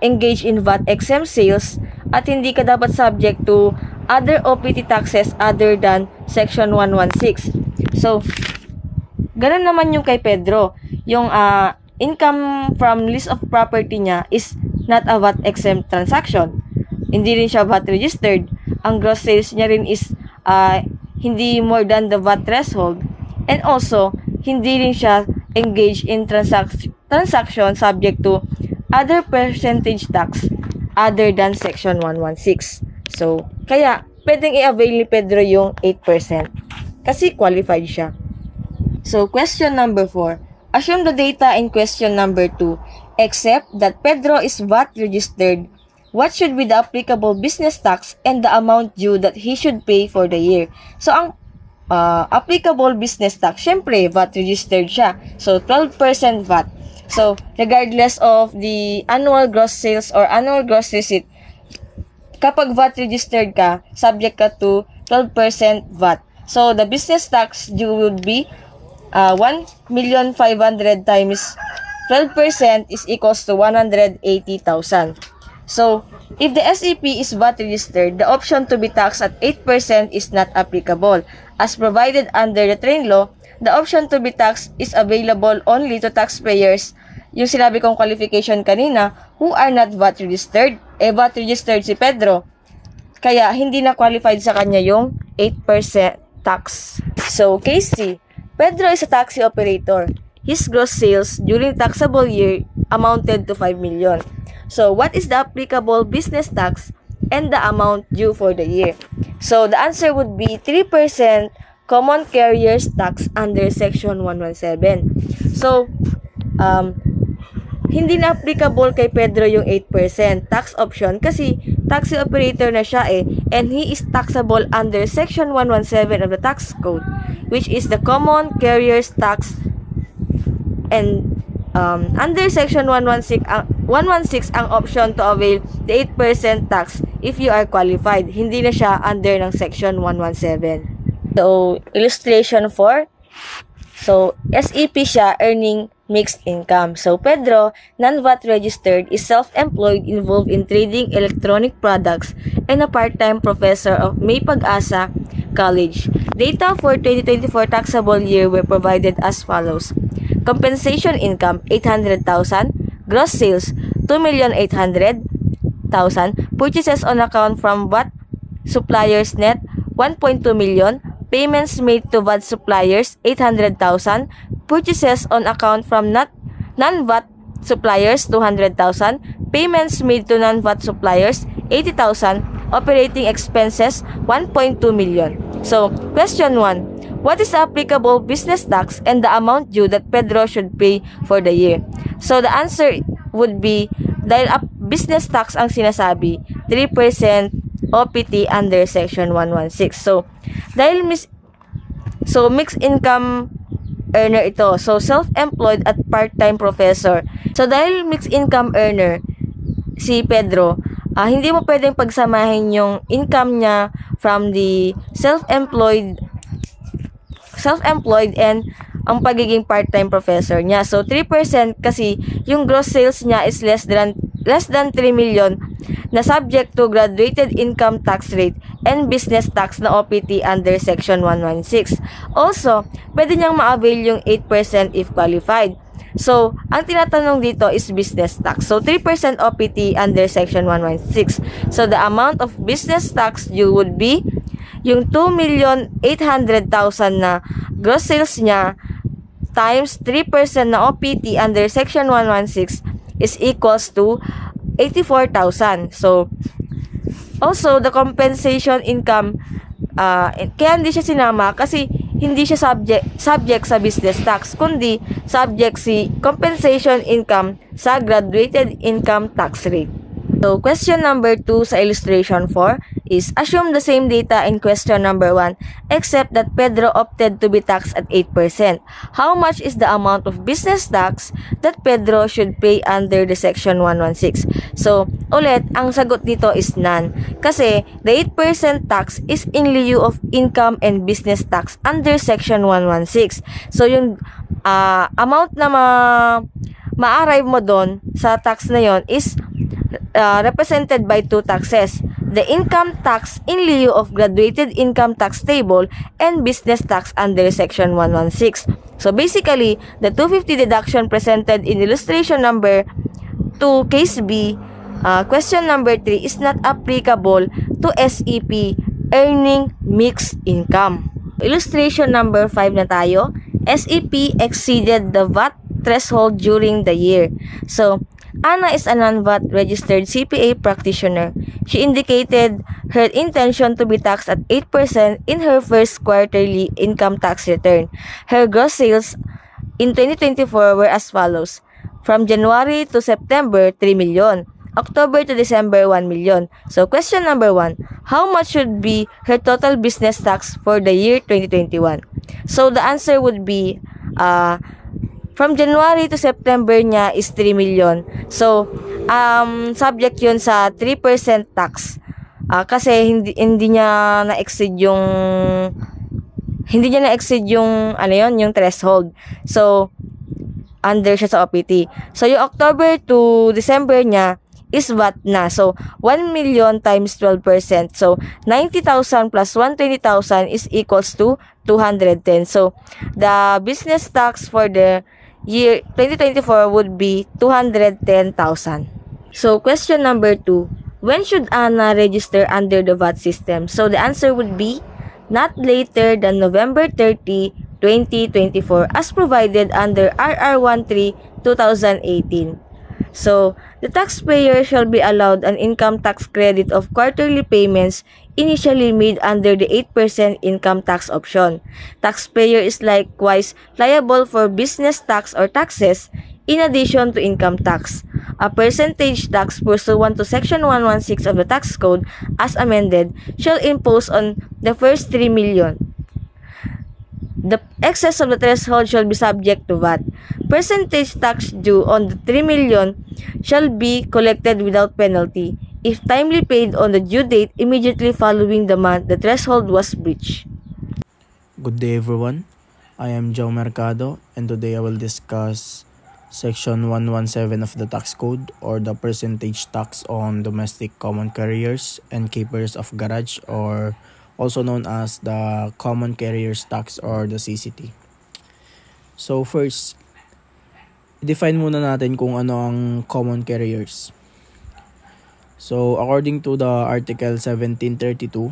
engaged in VAT exempt sales, at hindi ka dapat subject to other OPT taxes other than Section 116. So, ganun naman yung kay Pedro. Yung income from list of property niya is not a VAT exempt transaction. Hindi rin siya VAT registered. Ang gross sales niya rin is hindi more than the VAT threshold. And also, hindi rin siya engaged in transaction subject to other percentage tax other than Section 116. So, kaya pwedeng i-avail ni Pedro yung 8% kasi qualified siya. So, question number 4. Assume the data in question number 2, except that Pedro is VAT registered. What should be the applicable business tax and the amount due that he should pay for the year? So, ang applicable business tax, syempre, VAT registered siya. So, 12% VAT. So, regardless of the annual gross sales or annual gross receipt, kapag VAT registered ka, subject ka to 12% VAT. So, the business tax due would be 1,500,000 times 12% is equals to 180,000. So, if the SEP is VAT registered, the option to be taxed at 8% is not applicable. As provided under the train law, the option to be taxed is available only to taxpayers, yung sinabi kong qualification kanina, who are not VAT registered. VAT registered si Pedro. Kaya, hindi na qualified sa kanya yung 8% tax. So, case C. Pedro is a taxi operator. His gross sales during taxable year amounted to 5 million. So, what is the applicable business tax and the amount due for the year? So, the answer would be 3% common carriers tax under Section 117. So, hindi na applicable kay Pedro yung 8% tax option kasi taxi operator na siya and he is taxable under Section 117 of the Tax Code, which is the Common Carriers Tax, and under Section 116 ang option to avail the 8% tax if you are qualified. Hindi na siya under ng Section 117. So, illustration 4. So, SEP siya, earning mixed income. So, Pedro, non-VAT registered, is self-employed, involved in trading electronic products, and a part-time professor of May Pag-asa College. Data for 2024 taxable year were provided as follows. Compensation income, 800,000. Gross sales, 2,800,000. Purchases on account from VAT suppliers net, 1.2 million. Payments made to VAT suppliers, 800,000. Purchases on account from non-VAT suppliers, 200,000. Payments made to non-VAT suppliers, 80,000. Operating expenses, 1.2 million. So, question 1. What is the applicable business tax and the amount due that Pedro should pay for the year? So, the answer would be, dahil business tax ang sinasabi, 3% OPT under Section 116. So, dahil mixed income earner ito. So, self-employed at part-time professor. So, dahil mixed income earner si Pedro, hindi mo pwedeng pagsamahin yung income niya from the self-employed and ang pagiging part-time professor niya. So, 3% kasi yung gross sales niya is less than 3 million na subject to graduated income tax rate and business tax na OPT under Section 116. Also, pwede niyang ma-avail yung 8% if qualified. So, ang tinatanong dito is business tax. So, 3% OPT under Section 116. So, the amount of business tax due would be yung 2,800,000 na gross sales niya times 3% na OPT under Section 116 is equals to 84,000. So, also, the compensation income, kaya hindi siya sinama kasi hindi siya subject sa business tax, kundi subject si compensation income sa graduated income tax rate. So, question number 2 sa illustration 4 is, assume the same data in question number 1 except that Pedro opted to be taxed at 8%. How much is the amount of business tax that Pedro should pay under the Section 116? So, ulit, ang sagot dito is none. Kasi, the 8% tax is in lieu of income and business tax under Section 116. So, yung amount na ma-arrive mo doon sa tax na yon is represented by two taxes. The income tax in lieu of graduated income tax table and business tax under Section 116. So basically, the 250 deduction presented in illustration number 2, case B, question number 3 is not applicable to SEP earning mixed income. Illustration number 5 na tayo. SEP exceeded the VAT threshold during the year. So, Anna is a non-VAT registered CPA practitioner. She indicated her intention to be taxed at 8% in her first quarterly income tax return. Her gross sales in 2024 were as follows. From January to September, 3 million. October to December, 1 million. So, question number 1. How much should be her total business tax for the year 2021? So, the answer would be, from January to September niya is 3 million. So, subject yun sa 3% tax. Kasi hindi niya na-exceed yung yung threshold. So, under siya sa OPT. So, yung October to December niya is VAT na. So, 1 million times 12%. So, 90,000 plus 120,000 is equals to 210. So, the business tax for the year 2024 would be 210,000. So, question number 2. When should Anna register under the VAT system? So, the answer would be not later than November 30, 2024 as provided under RR 13/2018. So, the taxpayer shall be allowed an income tax credit of quarterly payments initially made under the 8% income tax option. Taxpayer is likewise liable for business tax or taxes in addition to income tax. A percentage tax pursuant to Section 116 of the Tax Code as amended shall impose on the first 3 million. The excess of the threshold shall be subject to VAT. Percentage tax due on the 3 million shall be collected without penalty if timely paid on the due date immediately following the month the threshold was breached. Good day everyone, I am Joe Mercado and today I will discuss Section 117 of the Tax Code, or the percentage tax on domestic common carriers and keepers of garage, or also known as the Common Carriers Tax or the CCT. So first, define muna natin kung ano ang common carriers. So according to the Article 1732,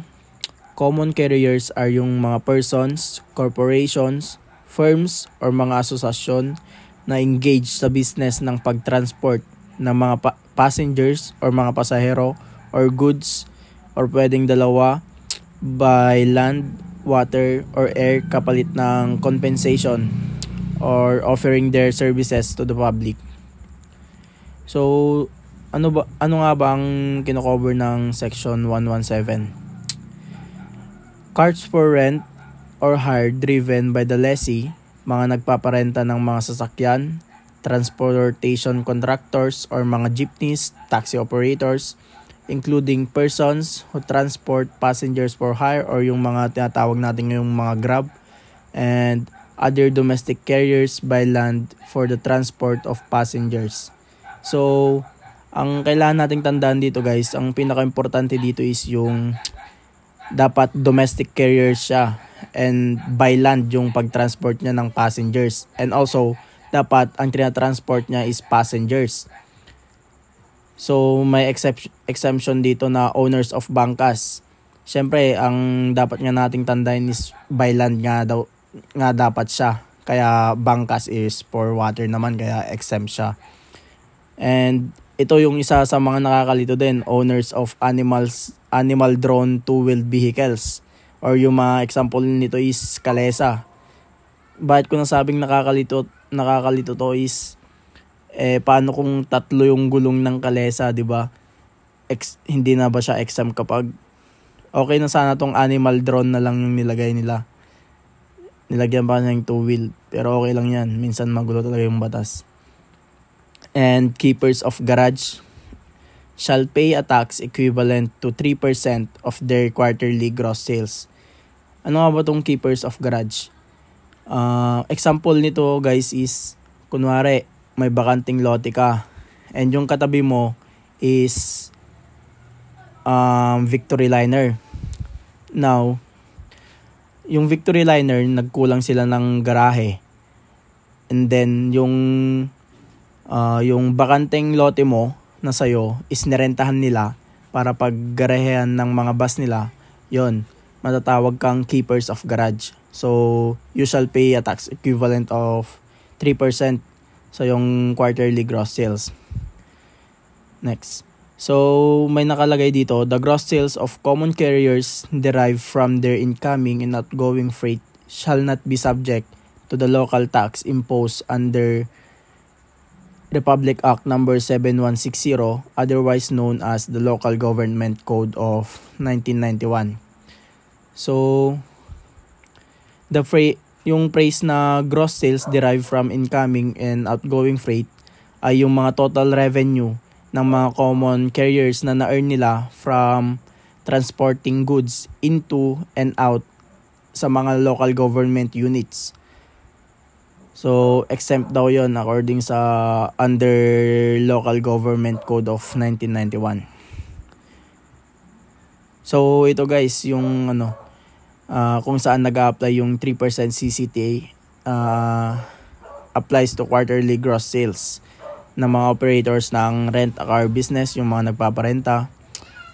common carriers are yung mga persons, corporations, firms, or mga asosasyon na engage sa business ng pagtransport ng mga passengers or mga pasahero or goods, or pwedeng dalawa, by land, water, or air kapalit ng compensation or offering their services to the public. So ano nga ba ang kino-cover ng Section 117? Carts for rent or hire driven by the lessee, mga nagpaparenta ng mga sasakyan, transportation contractors or mga jeepneys, taxi operators, including persons who transport passengers for hire or yung mga tinatawag natin yung mga Grab, and other domestic carriers by land for the transport of passengers. So, ang kailangan nating tandaan dito guys, ang pinaka-importante dito is yung dapat domestic carriers siya, and by land yung pag-transport niya ng passengers, and also dapat ang tinatransport niya is passengers. So may exemption dito na owners of bangkas. Syempre ang dapat nga nating tandaan is by land nga dapat siya, kaya bangkas is for water naman, kaya exempt siya. And ito yung isa sa mga nakakalito din, owners of animal drawn two-wheeled vehicles, or yung mga example nito is kalesa. Bakit ko nasabing nakakalito to is paano kung tatlo yung gulong ng kalesa, di ba? Hindi na ba siya exempt kapag okay na sana tong animal drawn na lang yung nilagay nila. Nilagyan pa ng two-wheel, pero okay lang yan. Minsan magulo talaga yung batas. And keepers of garage shall pay a tax equivalent to 3% of their quarterly gross sales. Ano nga ba tong keepers of garage? Example nito guys is, kunwari may bakanting lote ka and yung katabi mo is Victory Liner. Now, yung Victory Liner, nagkulang sila ng garahe, and then yung bakanteng lote mo na sayo is nirentahan nila para paggarahehan ng mga bus nila, yon matatawag kang keepers of garage. So you shall pay a tax equivalent of 3% sa yung quarterly gross sales. Next, so may nakalagay dito, the gross sales of common carriers derived from their incoming and outgoing freight shall not be subject to the local tax imposed under Republic Act number 7160, otherwise known as the Local Government Code of 1991. So, yung phrase na gross sales derived from incoming and outgoing freight ay yung mga total revenue ng mga common carriers na na-earn nila from transporting goods into and out sa mga local government units. So, exempt daw yon according sa under Local Government Code of 1991. So, ito guys, yung kung saan nag-a-apply yung 3% CCTA, applies to quarterly gross sales ng mga operators ng rent-a-car business, yung mga nagpaparenta,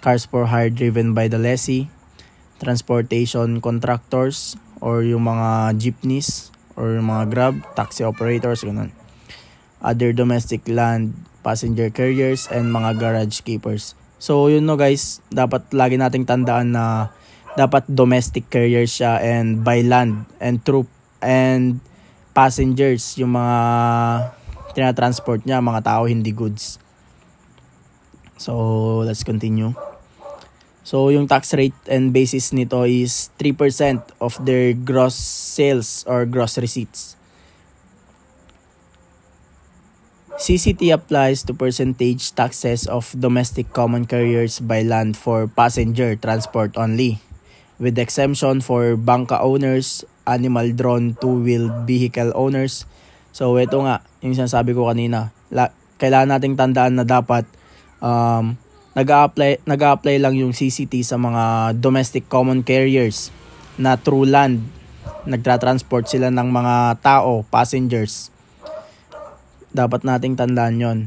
cars for hire driven by the lessee, transportation contractors, or yung mga jeepneys, or yung mga Grab, taxi operators, ganun. Other domestic land, passenger carriers, and mga garage keepers. So, yun no guys, dapat lagi nating tandaan na dapat domestic carriers siya, and by land, and troop, and passengers, yung mga tinatransport niya mga tao, hindi goods. So, let's continue. So, yung tax rate and basis nito is 3% of their gross sales or gross receipts. CCT applies to percentage taxes of domestic common carriers by land for passenger transport only, with exemption for bangka owners, animal drawn two-wheeled vehicle owners. So, ito nga, yung sinasabi ko kanina. Kailangan nating tandaan na dapat nag-a-apply lang yung CCT sa mga domestic common carriers na through land nagtra-transport sila ng mga tao, passengers. Dapat nating tandaan yon.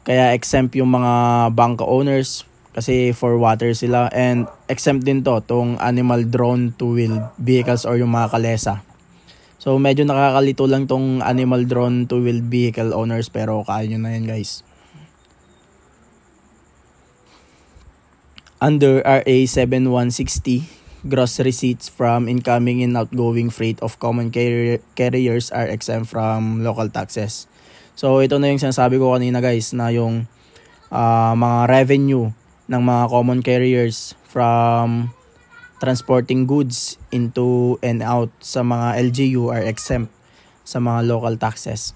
Kaya exempt yung mga bangka owners kasi for water sila, and exempt din tong animal drawn two-wheeled vehicles or yung mga kalesa. So medyo nakakalito lang tong animal drawn two-wheeled vehicle owners, pero kaya nyo na yan guys. Under RA 7160, gross receipts from incoming and outgoing freight of common carriers are exempt from local taxes. So ito na yung sinasabi ko kanina guys, na yung mga revenue ng mga common carriers from transporting goods into and out sa mga LGU are exempt sa mga local taxes.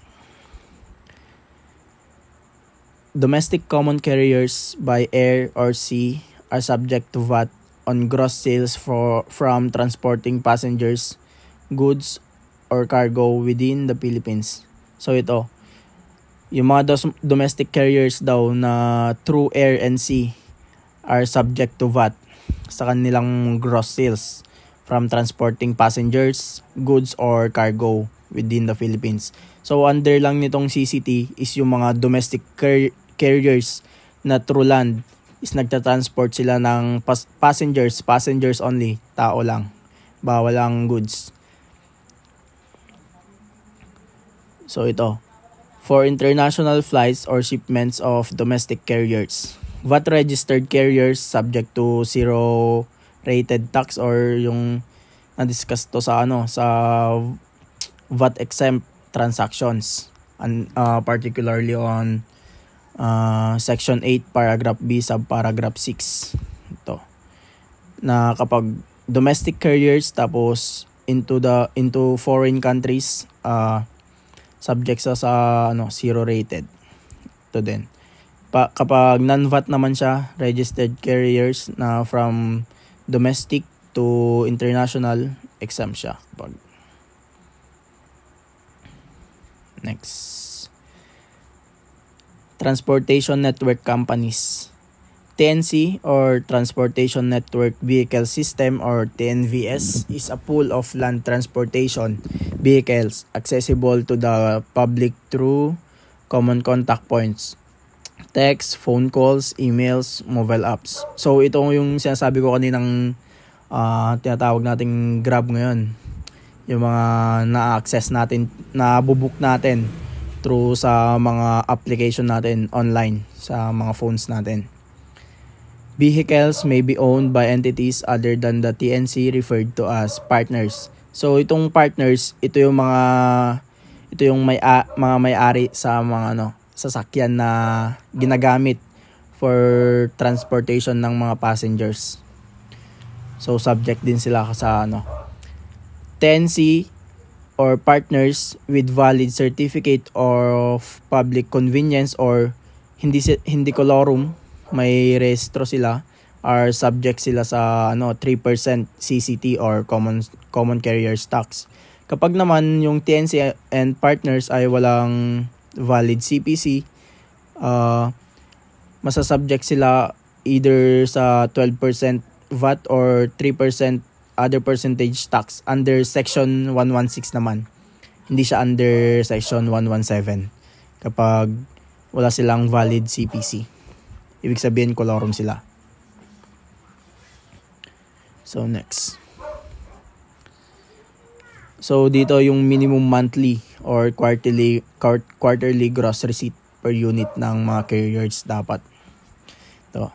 Domestic common carriers by air or sea are subject to VAT on gross sales from transporting passengers, goods, or cargo within the Philippines. So ito, yung mga domestic carriers daw na through air and sea are subject to VAT sa kanilang gross sales from transporting passengers, goods, or cargo within the Philippines. So under lang nitong CCT is yung mga domestic carriers na through land is nagta-transport sila ng passengers only, tao lang, bawal ang goods. So ito, for international flights or shipments of domestic carriers, VAT registered carriers subject to zero rated tax, or yung na-discuss to sa sa VAT exempt transactions, and particularly on Section 8, Paragraph B, Subparagraph 6. Ito. Na kapag domestic carriers tapos into foreign countries, subject sa zero rated. Ito din. Kapag non-VAT naman siya, registered carriers na from domestic to international, exempt siya. Next. Transportation Network Companies. TNC or Transportation Network Vehicle System or TNVS is a pool of land transportation vehicles accessible to the public through common contact points, text, phone calls, emails, mobile apps. So ito yung sinasabi ko kaninang tinatawag nating Grab ngayon. Yung mga na-access natin, na-book natin through sa mga application natin online sa mga phones natin. Vehicles may be owned by entities other than the TNC referred to as partners. So itong partners, ito yung mga may-ari sa mga sasakyan na ginagamit for transportation ng mga passengers. So subject din sila sa TNC or partners with valid certificate of public convenience or hindi colorum, may rehistro sila, are subject sila sa 3% CCT or common carriers tax. Kapag naman yung TNC and partners ay walang valid CPC, masasubject sila either sa 12% VAT or 3% other percentage tax under Section 116 naman. Hindi siya under Section 117 kapag wala silang valid CPC. Ibig sabihin, colorum sila. So, next. So, dito yung minimum monthly or quarterly gross receipt per unit ng mga carriers dapat. Ito,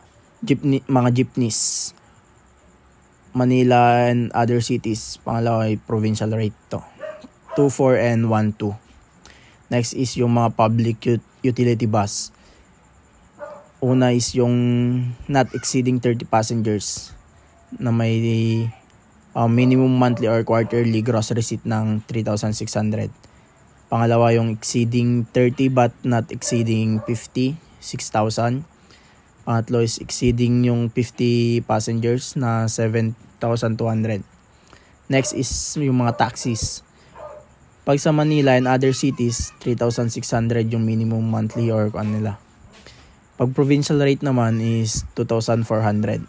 mga jeepneys. Manila and other cities. Pangalawa ay provincial rate to. 2.4 and 1.2. Next is yung mga public utility bus. Una is yung not exceeding 30 passengers na may minimum monthly or quarterly gross receipt ng 3,600. Pangalawa yung exceeding 30 but not exceeding 50, 6,000. Pangatlo is exceeding yung 50 passengers na 7,200. Next is yung mga taxis. Pag sa Manila and other cities, 3,600 yung minimum monthly or nila. Pag provincial rate naman is 2,400.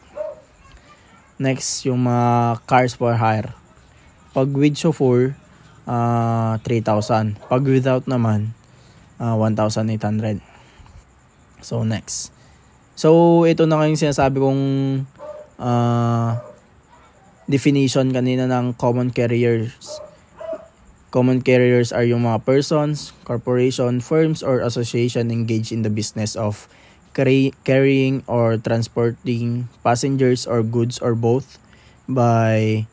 Next, yung mga cars for hire. Pag with chauffeur, 3,000. Pag without naman, 1,800. So, next. So, ito na yung sinasabi kong definition kanina ng common carriers. Common carriers are yung mga persons, corporation, firms, or association engaged in the business of carrying or transporting passengers or goods or both by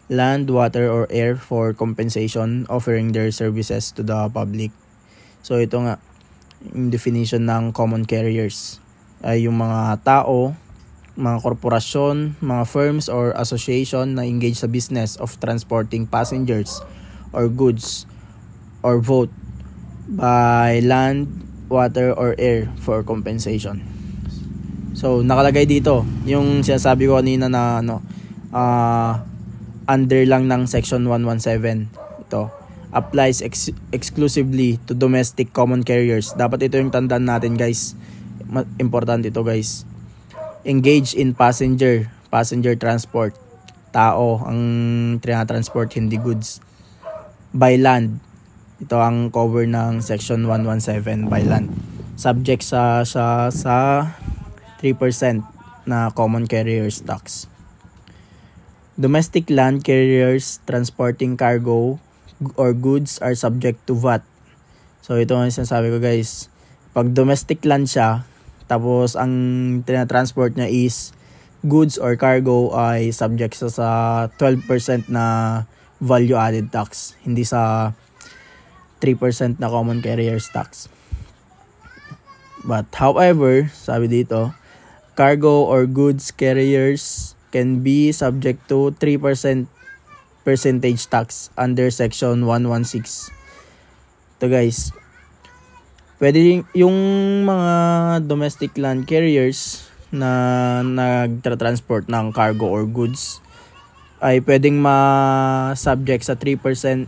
land, water, or air for compensation, offering their services to the public. So, ito nga, yung definition ng common carriers ay yung mga tao, mga korporasyon, mga firms or association na engage sa business of transporting passengers or goods or both by land, water, or air for compensation. So, nakalagay dito yung sinasabi ko kanina na under lang ng section 117. Ito applies exclusively to domestic common carriers. Dapat ito yung tandaan natin, guys. Importante ito, guys. Engage in passenger transport. Tao ang transport, hindi goods. By land. Ito ang cover ng section 117 by land. Subject sa 3% na common carriers tax. Domestic land carriers transporting cargo or goods are subject to VAT. So ito ang sinasabi ko, guys. Pag domestic land siya, tapos ang tinatransport niya is goods or cargo, ay subject sa 12% na value added tax, hindi sa 3% na common carriers tax. But however, sabi dito, cargo or goods carriers can be subject to 3% percentage tax under section 116. Ito, guys. Pwede yung mga domestic land carriers na nagtra-transport ng cargo or goods ay pwedeng ma-subject sa 3%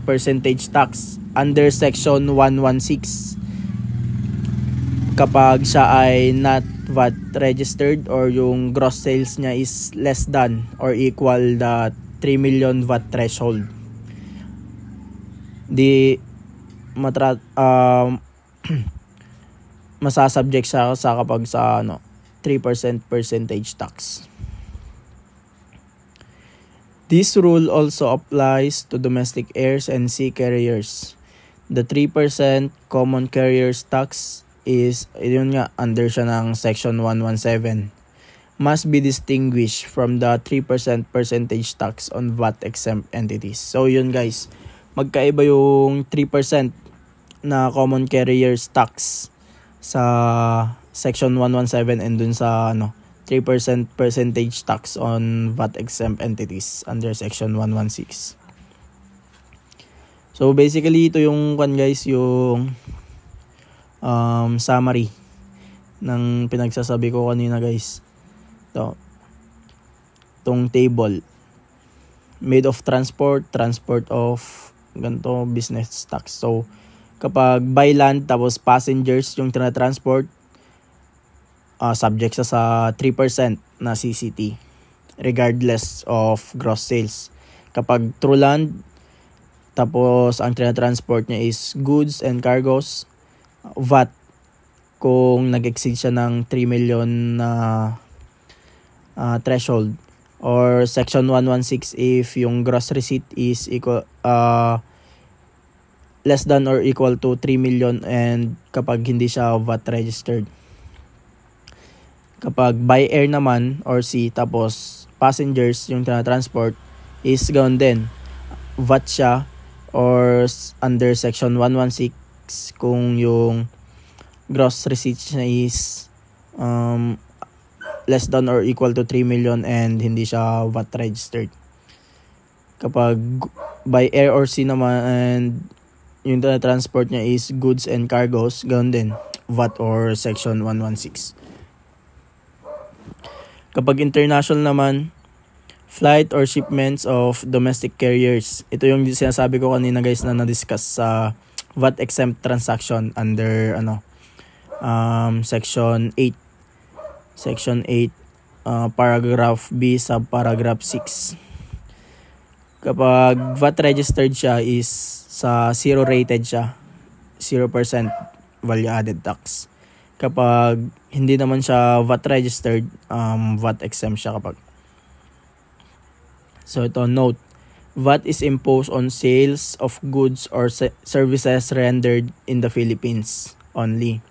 percentage tax under section 116 kapag siya ay not VAT registered or yung gross sales niya is less than or equal the 3 million VAT threshold. Masasubject siya sa kapag sa 3% percentage tax. This rule also applies to domestic airs and sea carriers. The 3% common carriers tax is, yun nga, under siya ng section 117. Must be distinguished from the 3% percentage tax on VAT exempt entities. So yun, guys, magkaiba yung 3% na common carriers tax sa section 117 and dun sa 3% percentage tax on VAT exempt entities under section 116. So basically ito yung guys, yung summary ng pinagsasabi ko kanina, guys. Itong table, made of transport of ganito business tax. So kapag by land tapos passengers yung tinatransport, subject sa 3% na CCT regardless of gross sales. Kapag through land tapos ang tinatransport niya is goods and cargos, VAT kung nag-exceed siya ng 3 million na threshold, or section 116 if yung gross receipt is equal less than or equal to 3 million and kapag hindi siya VAT registered. Kapag by air naman or sea tapos passengers yung transport is ganoon din, VAT siya or under section 116 kung yung gross receipts niya is less than or equal to 3 million and hindi siya VAT registered. Kapag by air or sea naman and yung transport niya is goods and cargos, ganoon din, VAT or section 116. Kapag international naman, flight or shipments of domestic carriers. Ito yung sinasabi ko kanina guys na na-discuss sa VAT exempt transaction under section 8. Section 8 paragraph B subparagraph 6. Kapag VAT registered siya is sa 0 rated siya, 0% value added tax. Kapag hindi naman siya VAT registered, VAT exempt siya kapag. So ito, note, VAT is imposed on sales of goods or services rendered in the Philippines only.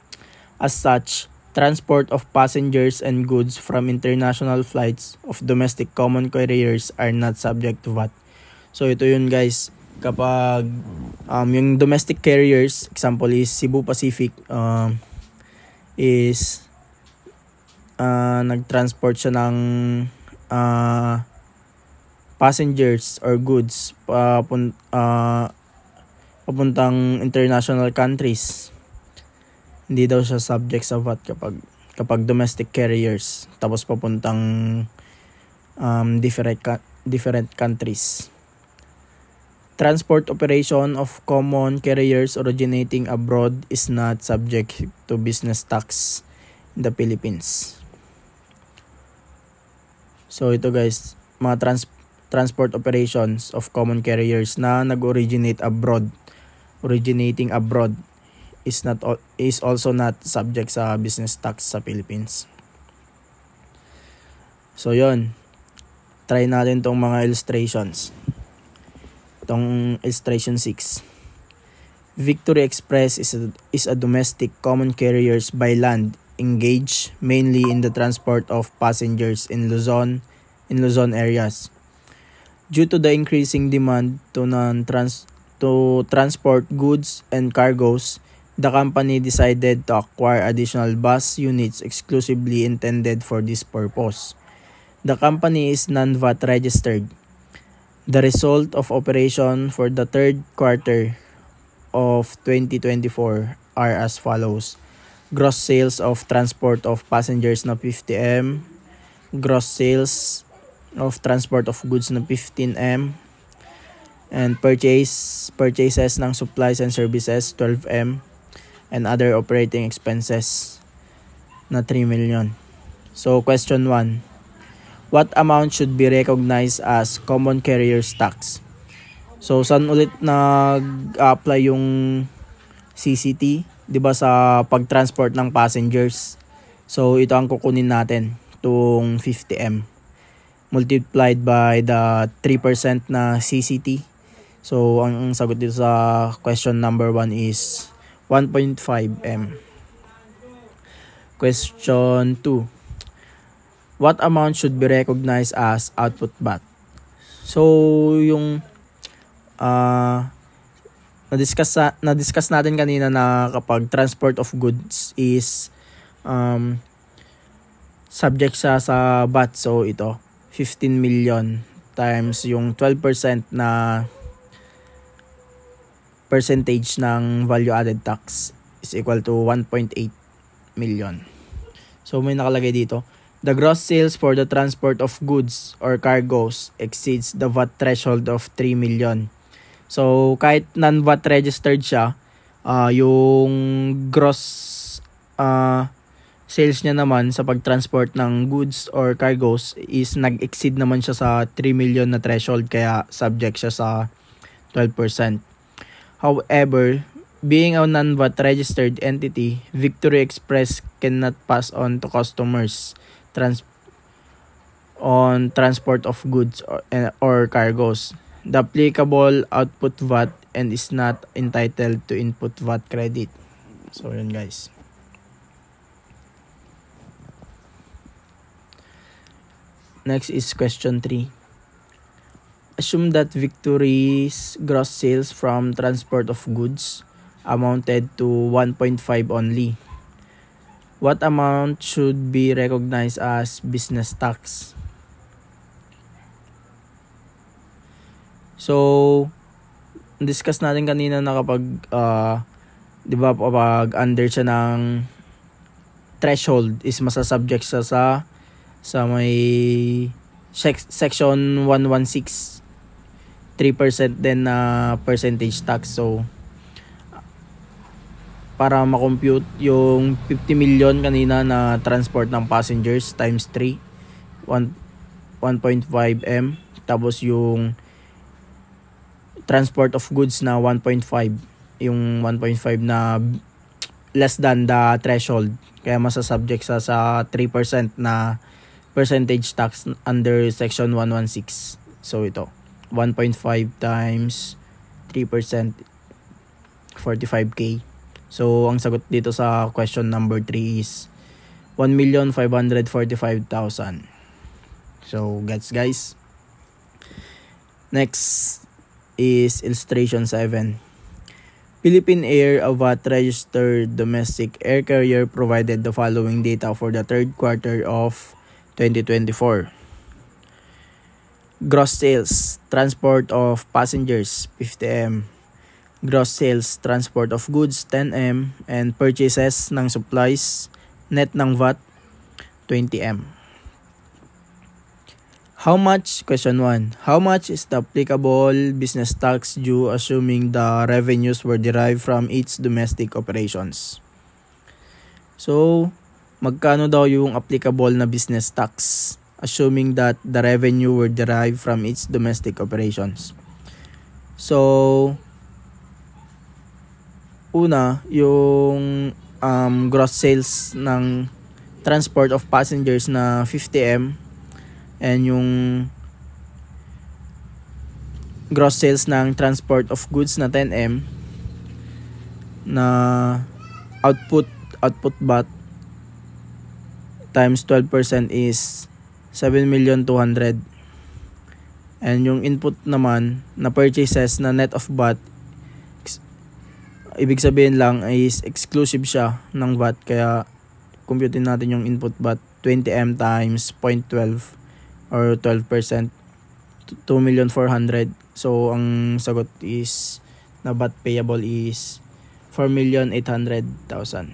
As such, transport of passengers and goods from international flights of domestic common carriers are not subject to VAT. So ito yun guys, kapag yung domestic carriers, example is Cebu Pacific, is nagtransport siya ng passengers or goods papuntang international countries, hindi daw siya subject sa VAT kapag domestic carriers tapos papuntang different countries. Transport operation of common carriers originating abroad is not subject to business tax in the Philippines. So ito guys, mga transport operations of common carriers na originating abroad is also not subject sa business tax sa Philippines. So yon, try natin tong mga illustrations. Itong illustration 6. Victory Express is a domestic common carriers by land engaged mainly in the transport of passengers in Luzon areas. Due to the increasing demand to transport goods and cargoes, the company decided to acquire additional bus units exclusively intended for this purpose. The company is non-VAT registered. The result of operation for the third quarter of 2024 are as follows. Gross sales of transport of passengers na 50M, gross sales of transport of goods na 15M, and purchases ng supplies and services 12M, and other operating expenses na 3 million. So question 1. What amount should be recognized as common carriers tax? So saan ulit nag-apply yung CCT? 'Di ba sa pag-transport ng passengers? So ito ang kukunin natin, tong 50M multiplied by the 3% na CCT. So ang sagot dito sa question number 1 is 1.5M. Question 2. What amount should be recognized as output VAT? So yung na-discuss natin kanina na kapag transport of goods is subject siya sa VAT. So ito, 15 million times yung 12% na percentage ng value added tax is equal to 1.8 million. So may nakalagay dito, the gross sales for the transport of goods or cargoes exceeds the VAT threshold of 3 million. So, kahit non-VAT registered siya, yung gross sales niya naman sa pag-transport ng goods or cargoes is nag-exceed naman siya sa 3 million na threshold, kaya subject siya sa 12%. However, being a non-VAT registered entity, Victory Express cannot pass on to customers on transport of goods or cargoes the applicable output VAT and is not entitled to input VAT credit. So yun guys. Next is question 3. Assume that Victory's gross sales from transport of goods amounted to 1.5 only. What amount should be recognized as business tax? So, discuss natin kanina na kapag, di ba, kapag under siya ng threshold is masasubject siya sa may section 116, 3% din na percentage tax. So, para makompute yung 50 million kanina na transport ng passengers times 3, 1.5 M, tapos yung transport of goods na 1.5, yung 1.5 na less than the threshold, kaya masasubject sa 3% na percentage tax under section 116. So ito, 1.5 times 3%, 45k. So ang sagot dito sa question number 3 is 1,545,000. So gets guys. Next is illustration 7. Philippine Air, a VAT-registered domestic air carrier, provided the following data for the third quarter of 2024. Gross sales, transport of passengers, 50M. Gross sales, transport of goods, 10M. And purchases ng supplies, net ng VAT, 20M. How much? Question 1. How much is the applicable business tax due assuming the revenues were derived from its domestic operations? So, magkano daw yung applicable na business tax assuming that the revenue were derived from its domestic operations? So, una, yung gross sales ng transport of passengers na 50M and yung gross sales ng transport of goods na 10M na output VAT times 12% is 7,200,000. And yung input naman na purchases na net of VAT, ibig sabihin lang is exclusive siya ng VAT, kaya computein natin yung input VAT, 20M times 0.12 or 12%, 2,400,000. So ang sagot is na VAT payable is 4,800,000.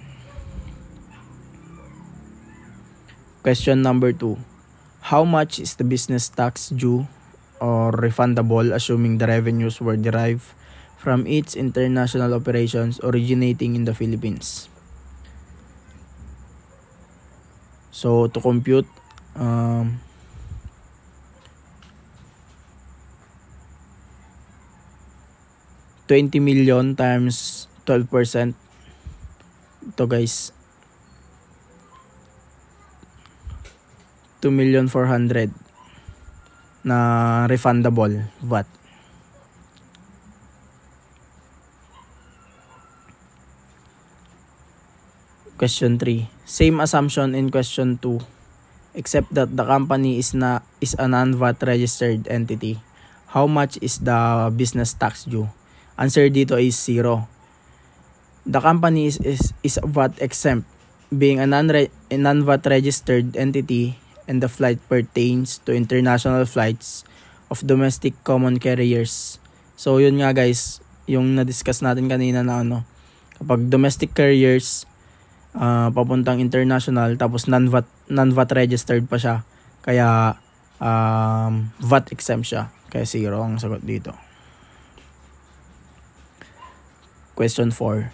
Question number 2. How much is the business tax due or refundable assuming the revenues were derived from its international operations originating in the Philippines? So to compute, 20 million times 12%. Ito guys, 2,400,000 na refundable VAT. Question 3. Same assumption in question 2, except that the company is a non-VAT registered entity. How much is the business tax due? Answer dito is 0. The company is VAT exempt, being a non-VAT registered entity, and the flight pertains to international flights of domestic common carriers. So yun nga guys, yung na-discuss natin kanina na kapag domestic carriers papuntang international tapos non-VAT registered pa siya, kaya VAT exempt siya, kaya 0 ang sagot dito. Question 4.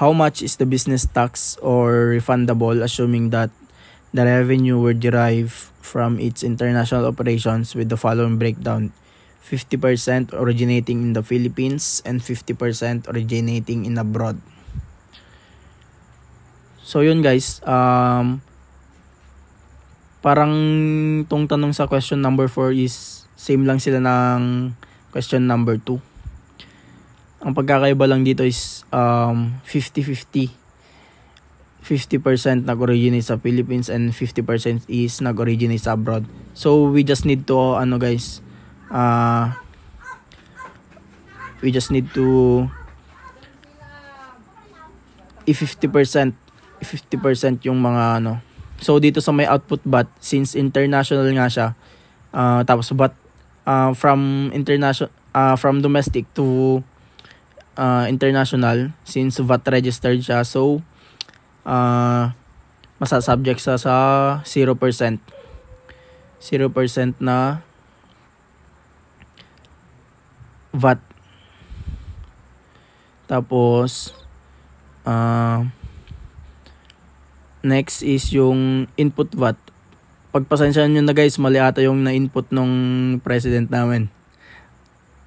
How much is the business tax or refundable assuming that the revenue were derived from its international operations with the following breakdown: 50% originating in the Philippines and 50% originating in abroad. So yun guys, parang tong tanong sa question number 4 is same lang sila ng question number 2. Ang pagkakaiba lang dito is 50-50. 50% nag-originate sa Philippines and 50% is nag-originate sa abroad. So we just need to we just need to i-50% yung mga ano. So dito sa may output VAT, since international nga siya, tapos VAT from domestic to international, since VAT registered siya, so masasubject sa 0%. 0% na VAT. Tapos next is yung input VAT. Pagpasensyahan nyo na guys, mali ata yung na-input nung president namin.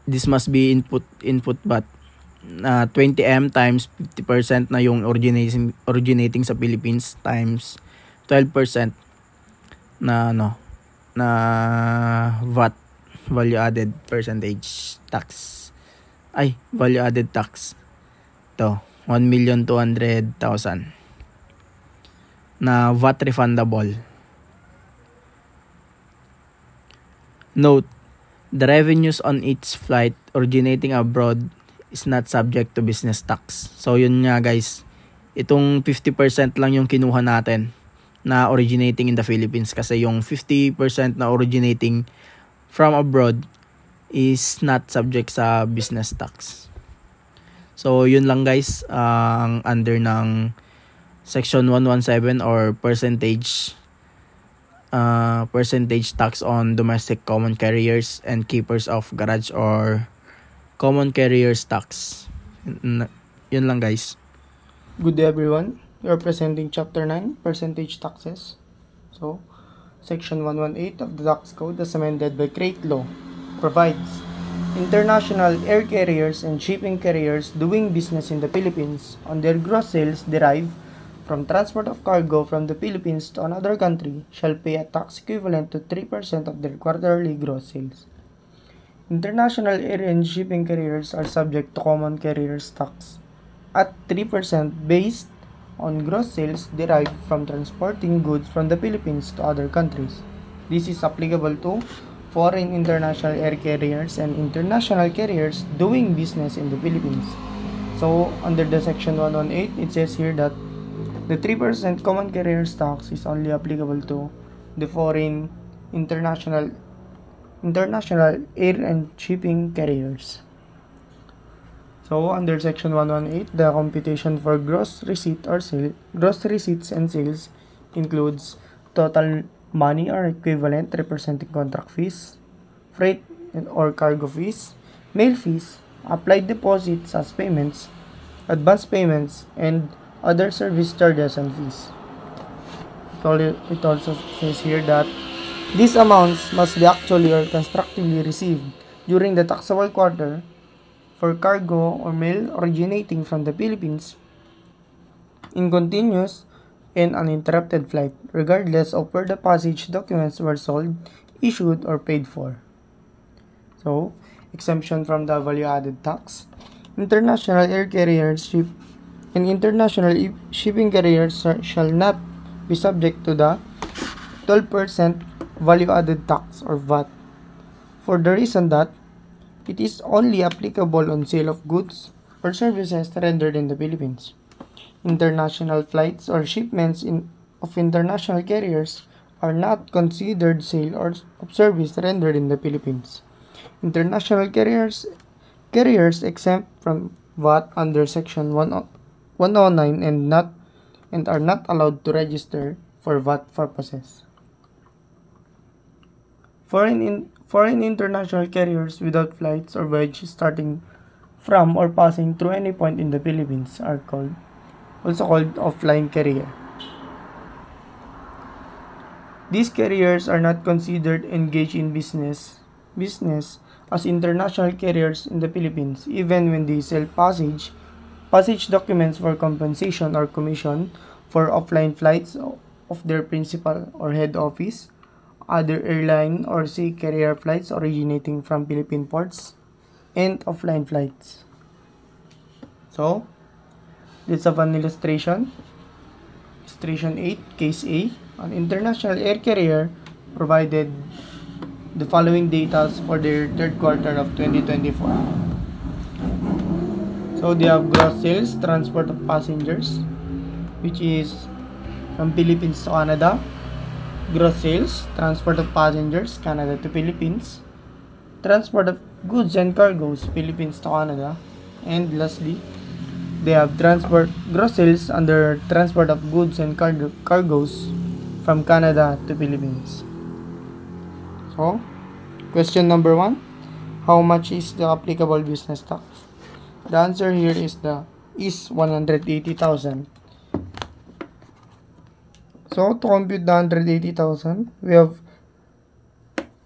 This must be input VAT. 20M times 50% na yung originating sa Philippines times 12% na na VAT, value added percentage tax. Value added tax. To 1,200,000 na VAT refundable. Note, the revenues on each flight originating abroad is not subject to business tax. So yun nga guys, itong 50% lang yung kinuha natin na originating in the Philippines, kasi yung 50% na originating from abroad is not subject sa business tax. So yun lang guys, ang under ng section 117 or percentage tax on domestic common carriers and keepers of garage or common carriers tax. Yun lang guys. Good day everyone. We are presenting chapter 9, percentage taxes. So, section 118 of the tax code as amended by Crate Law provides international air carriers and shipping carriers doing business in the Philippines on their gross sales derived from transport of cargo from the Philippines to another country shall pay a tax equivalent to 3% of their quarterly gross sales. International air and shipping carriers are subject to common carriers tax at 3% based on gross sales derived from transporting goods from the Philippines to other countries. This is applicable to foreign international air carriers and international carriers doing business in the Philippines. So, under the section 118, it says here that the 3% common carriers tax is only applicable to the foreign international air and shipping carriers. So, under section 118, the computation for gross receipts and sales includes total money or equivalent representing contract fees, freight or cargo fees, mail fees, applied deposits as payments, advance payments, and other service charges and fees. It also says here that these amounts must be actually or constructively received during the taxable quarter for cargo or mail originating from the Philippines in continuous and uninterrupted flight, regardless of where the passage documents were sold, issued, or paid for. So, exemption from the value-added tax. International air carriers and international shipping carriers shall not be subject to the 12% value-added tax or VAT, for the reason that it is only applicable on sale of goods or services rendered in the Philippines. International flights or shipments of international carriers are not considered sale or of service rendered in the Philippines. International carriers exempt from VAT under section 109 and are not allowed to register for VAT purposes. Foreign international carriers without flights or voyages starting from or passing through any point in the Philippines are also called offline carrier. These carriers are not considered engaged in business as international carriers in the Philippines, even when they sell passage documents for compensation or commission for offline flights of their principal or head office, other airline or sea carrier flights originating from Philippine ports, and offline flights. So, let's have an illustration. Illustration 8, Case A. An international air carrier provided the following data for their third quarter of 2024. So they have gross sales, transport of passengers, which is from Philippines to Canada. Gross sales, transport of passengers, Canada to Philippines. Transport of goods and cargoes, Philippines to Canada. And lastly, they have gross sales under transport of goods and cargoes from Canada to Philippines. So, question number 1, how much is the applicable business tax? The answer here is 180,000. So, to compute the 180,000, we have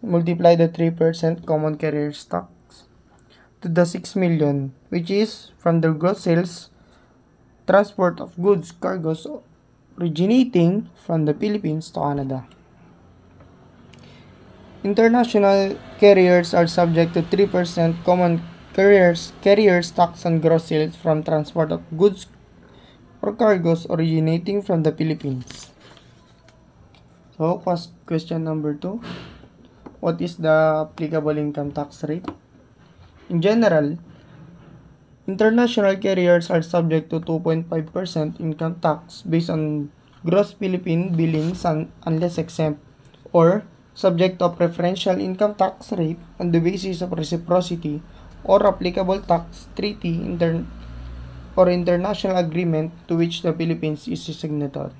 multiplied the 3% common carriers tax to the 6 million, which is from the gross sales, transport of goods, cargoes originating from the Philippines to Canada. International carriers are subject to 3% common carriers tax on gross sales from transport of goods or cargoes originating from the Philippines. So, question number 2. What is the applicable income tax rate? In general, international carriers are subject to 2.5% income tax based on gross Philippine billings unless exempt, or subject to a preferential income tax rate on the basis of reciprocity or applicable tax treaty or international agreement to which the Philippines is a signatory.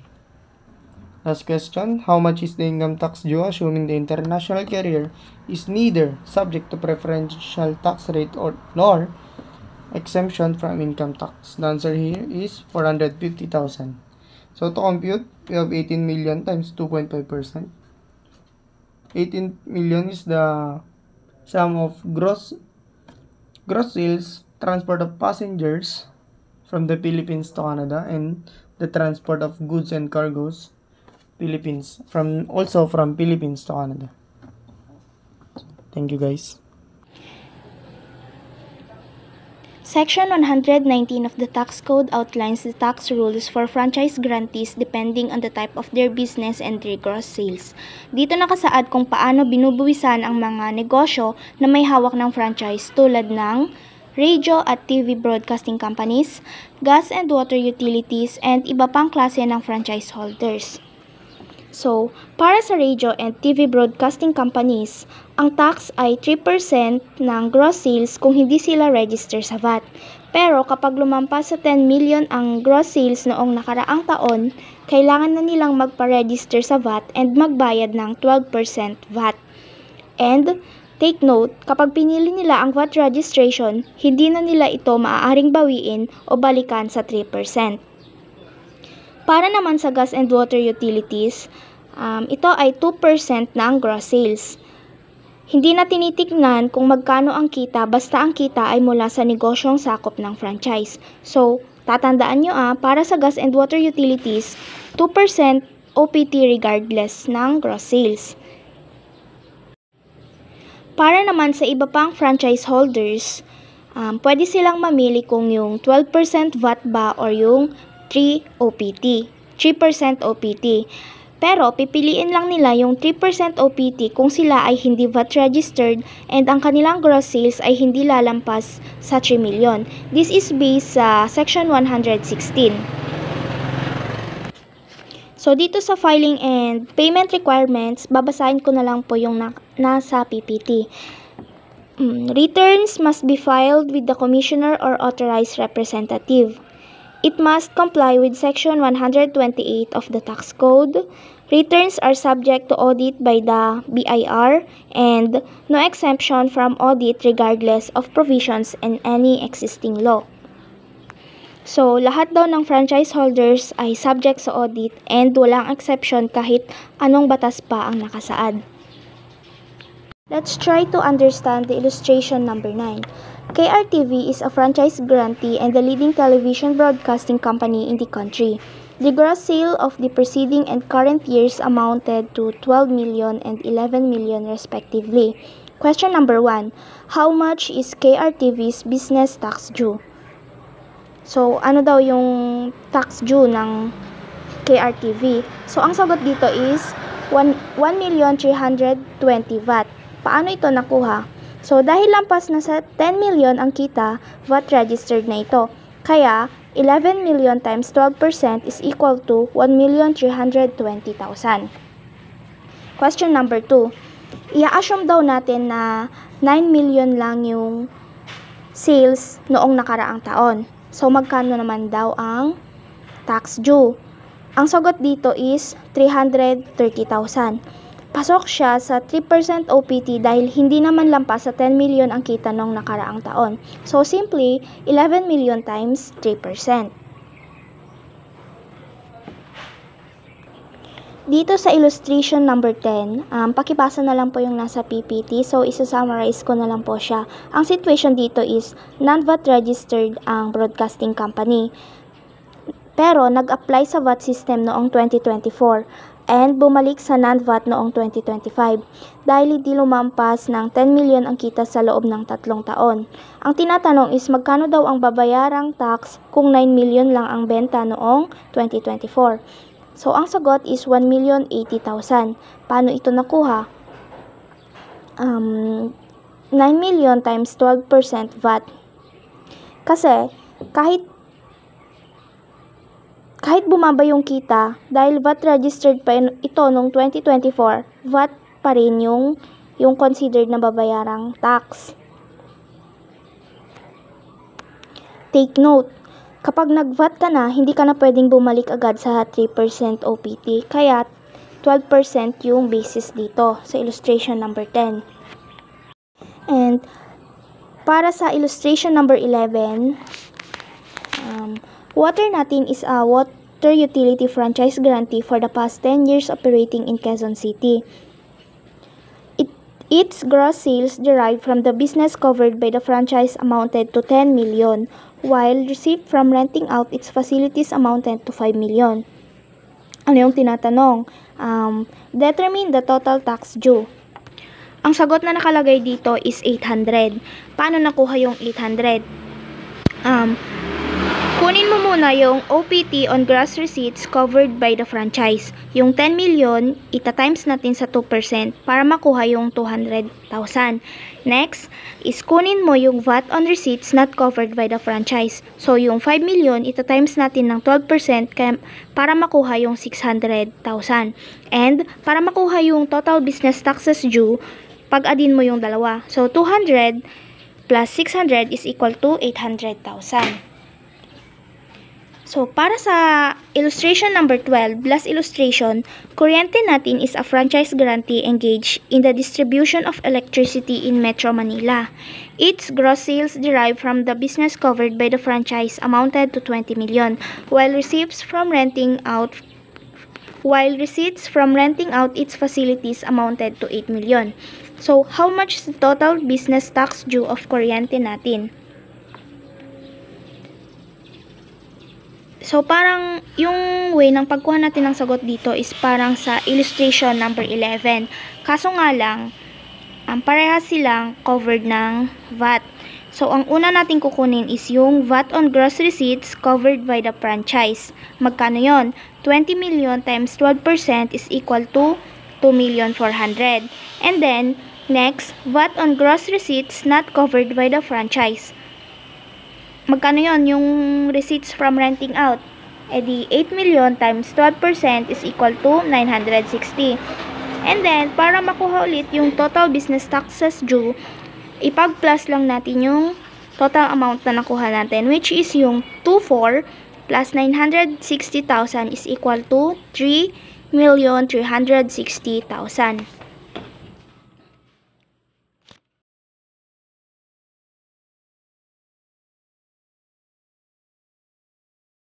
Last question, how much is the income tax due assuming the international carrier is neither subject to preferential tax rate nor exemption from income tax? The answer here is 450,000. So to compute, we have 18 million times 2.5%. 18 million is the sum of gross sales, transport of passengers from the Philippines to Canada, and the transport of goods and cargoes also from Philippines to Canada. Thank you, guys. Section 119 of the Tax Code outlines the tax rules for franchise grantees depending on the type of their business and their gross sales. Dito nakasaad kung paano binubuwisan ang mga negosyo na may hawak ng franchise tulad ng radio at TV broadcasting companies, gas and water utilities, and iba pang klase ng franchise holders. So, para sa radio and TV broadcasting companies, ang tax ay 3% ng gross sales kung hindi sila register sa VAT. Pero kapag lumampas sa 10 million ang gross sales noong nakaraang taon, kailangan na nilang magpa-register sa VAT and magbayad ng 12% VAT. And take note, kapag pinili nila ang VAT registration, hindi na nila ito maaaring bawiin o balikan sa 3%. Para naman sa gas and water utilities, ito ay 2% na ang gross sales. Hindi na tinitignan kung magkano ang kita basta ang kita ay mula sa negosyong sakop ng franchise. So, tatandaan nyo para sa gas and water utilities, 2% OPT regardless ng gross sales. Para naman sa iba pang franchise holders, pwede silang mamili kung yung 12% VAT ba or yung 3% OPT. Pero pipiliin lang nila yung 3% OPT kung sila ay hindi VAT registered and ang kanilang gross sales ay hindi lalampas sa 3 million. This is based sa Section 116. So dito sa filing and payment requirements, babasahin ko na lang po yung nasa PPT. Returns must be filed with the commissioner or authorized representative. It must comply with Section 128 of the Tax Code. Returns are subject to audit by the BIR and no exemption from audit regardless of provisions in any existing law. So, lahat daw ng franchise holders ay subject sa audit and walang exception kahit anong batas pa ang nakasaad. Let's try to understand the illustration number 9. KRTV is a franchise grantee and the leading television broadcasting company in the country. The gross sale of the preceding and current years amounted to 12 million and 11 million respectively. Question number 1. How much is KRTV's business tax due? So, ano daw yung tax due ng KRTV? So, ang sagot dito is 1,320,000 VAT. Paano ito nakuha? So, dahil lampas na sa 10 million ang kita, VAT registered na ito. Kaya, 11 million times 12% is equal to 1,320,000. Question number 2. I-assume daw natin na 9 million lang yung sales noong nakaraang taon. So, magkano naman daw ang tax due? Ang sagot dito is 330,000. Pasok siya sa 3% OPT dahil hindi naman lampas sa 10 million ang kita noong nakaraang taon. So, simply, 11 million times 3%. Dito sa illustration number 10, pakibasa na lang po yung nasa PPT. So, isa-summarize ko na lang po siya. Ang situation dito is, non-VAT registered ang broadcasting company. Pero, nag-apply sa VAT system noong 2024 and bumalik sa non-VAT noong 2025 dahil hindi lumampas ng 10 million ang kita sa loob ng 3 taon. Ang tinatanong is, magkano daw ang babayarang tax kung 9 million lang ang benta noong 2024? So, ang sagot is 1,080,000. Paano ito nakuha? 9 million times 12% VAT. Kasi, kahit bumaba yung kita, dahil VAT registered pa ito noong 2024, VAT pa rin yung considered na babayarang tax. Take note, kapag nag-VAT ka na, hindi ka na pwedeng bumalik agad sa 3% OPT. Kaya, 12% yung basis dito sa illustration number 10. And, para sa illustration number 11, water natin is a water utility franchise grantee for the past 10 years operating in Quezon City. Its gross sales derived from the business covered by the franchise amounted to 10 million, while receipt from renting out its facilities amounted to 5 million. Ano yung tinatanong? Determine the total tax due. Ang sagot na nakalagay dito is 800. Paano nakuha yung 800? Kunin mo muna yung OPT on gross receipts covered by the franchise. Yung 10 million, ita-times natin sa 2% para makuha yung 200,000. Next, is kunin mo yung VAT on receipts not covered by the franchise. So, yung 5 million, ita-times natin ng 12% para makuha yung 600,000. And, para makuha yung total business taxes due, pag-adin mo yung dalawa. So, 200 plus 600 is equal to 800,000. So, para sa illustration number 12, last illustration, kuryente natin is a franchise grantee engaged in the distribution of electricity in Metro Manila. Its gross sales derived from the business covered by the franchise amounted to 20 million, while receipts from renting out its facilities amounted to 8 million. So, how much is the total business tax due of kuryente natin? So, parang yung way ng pagkuha natin ng sagot dito is parang sa illustration number 11. Kaso nga lang, parehas silang covered ng VAT. So, ang una natin kukunin is yung VAT on gross receipts covered by the franchise. Magkano yon? 20 million times 12% is equal to 2,400,000. And then, next, VAT on gross receipts not covered by the franchise. Magkano yon yung receipts from renting out? E di 8 million times 12% is equal to 960. And then, para makuha ulit yung total business taxes due, ipag-plus lang natin yung total amount na nakuha natin, which is yung 24 plus 960,000 is equal to 3,360,000.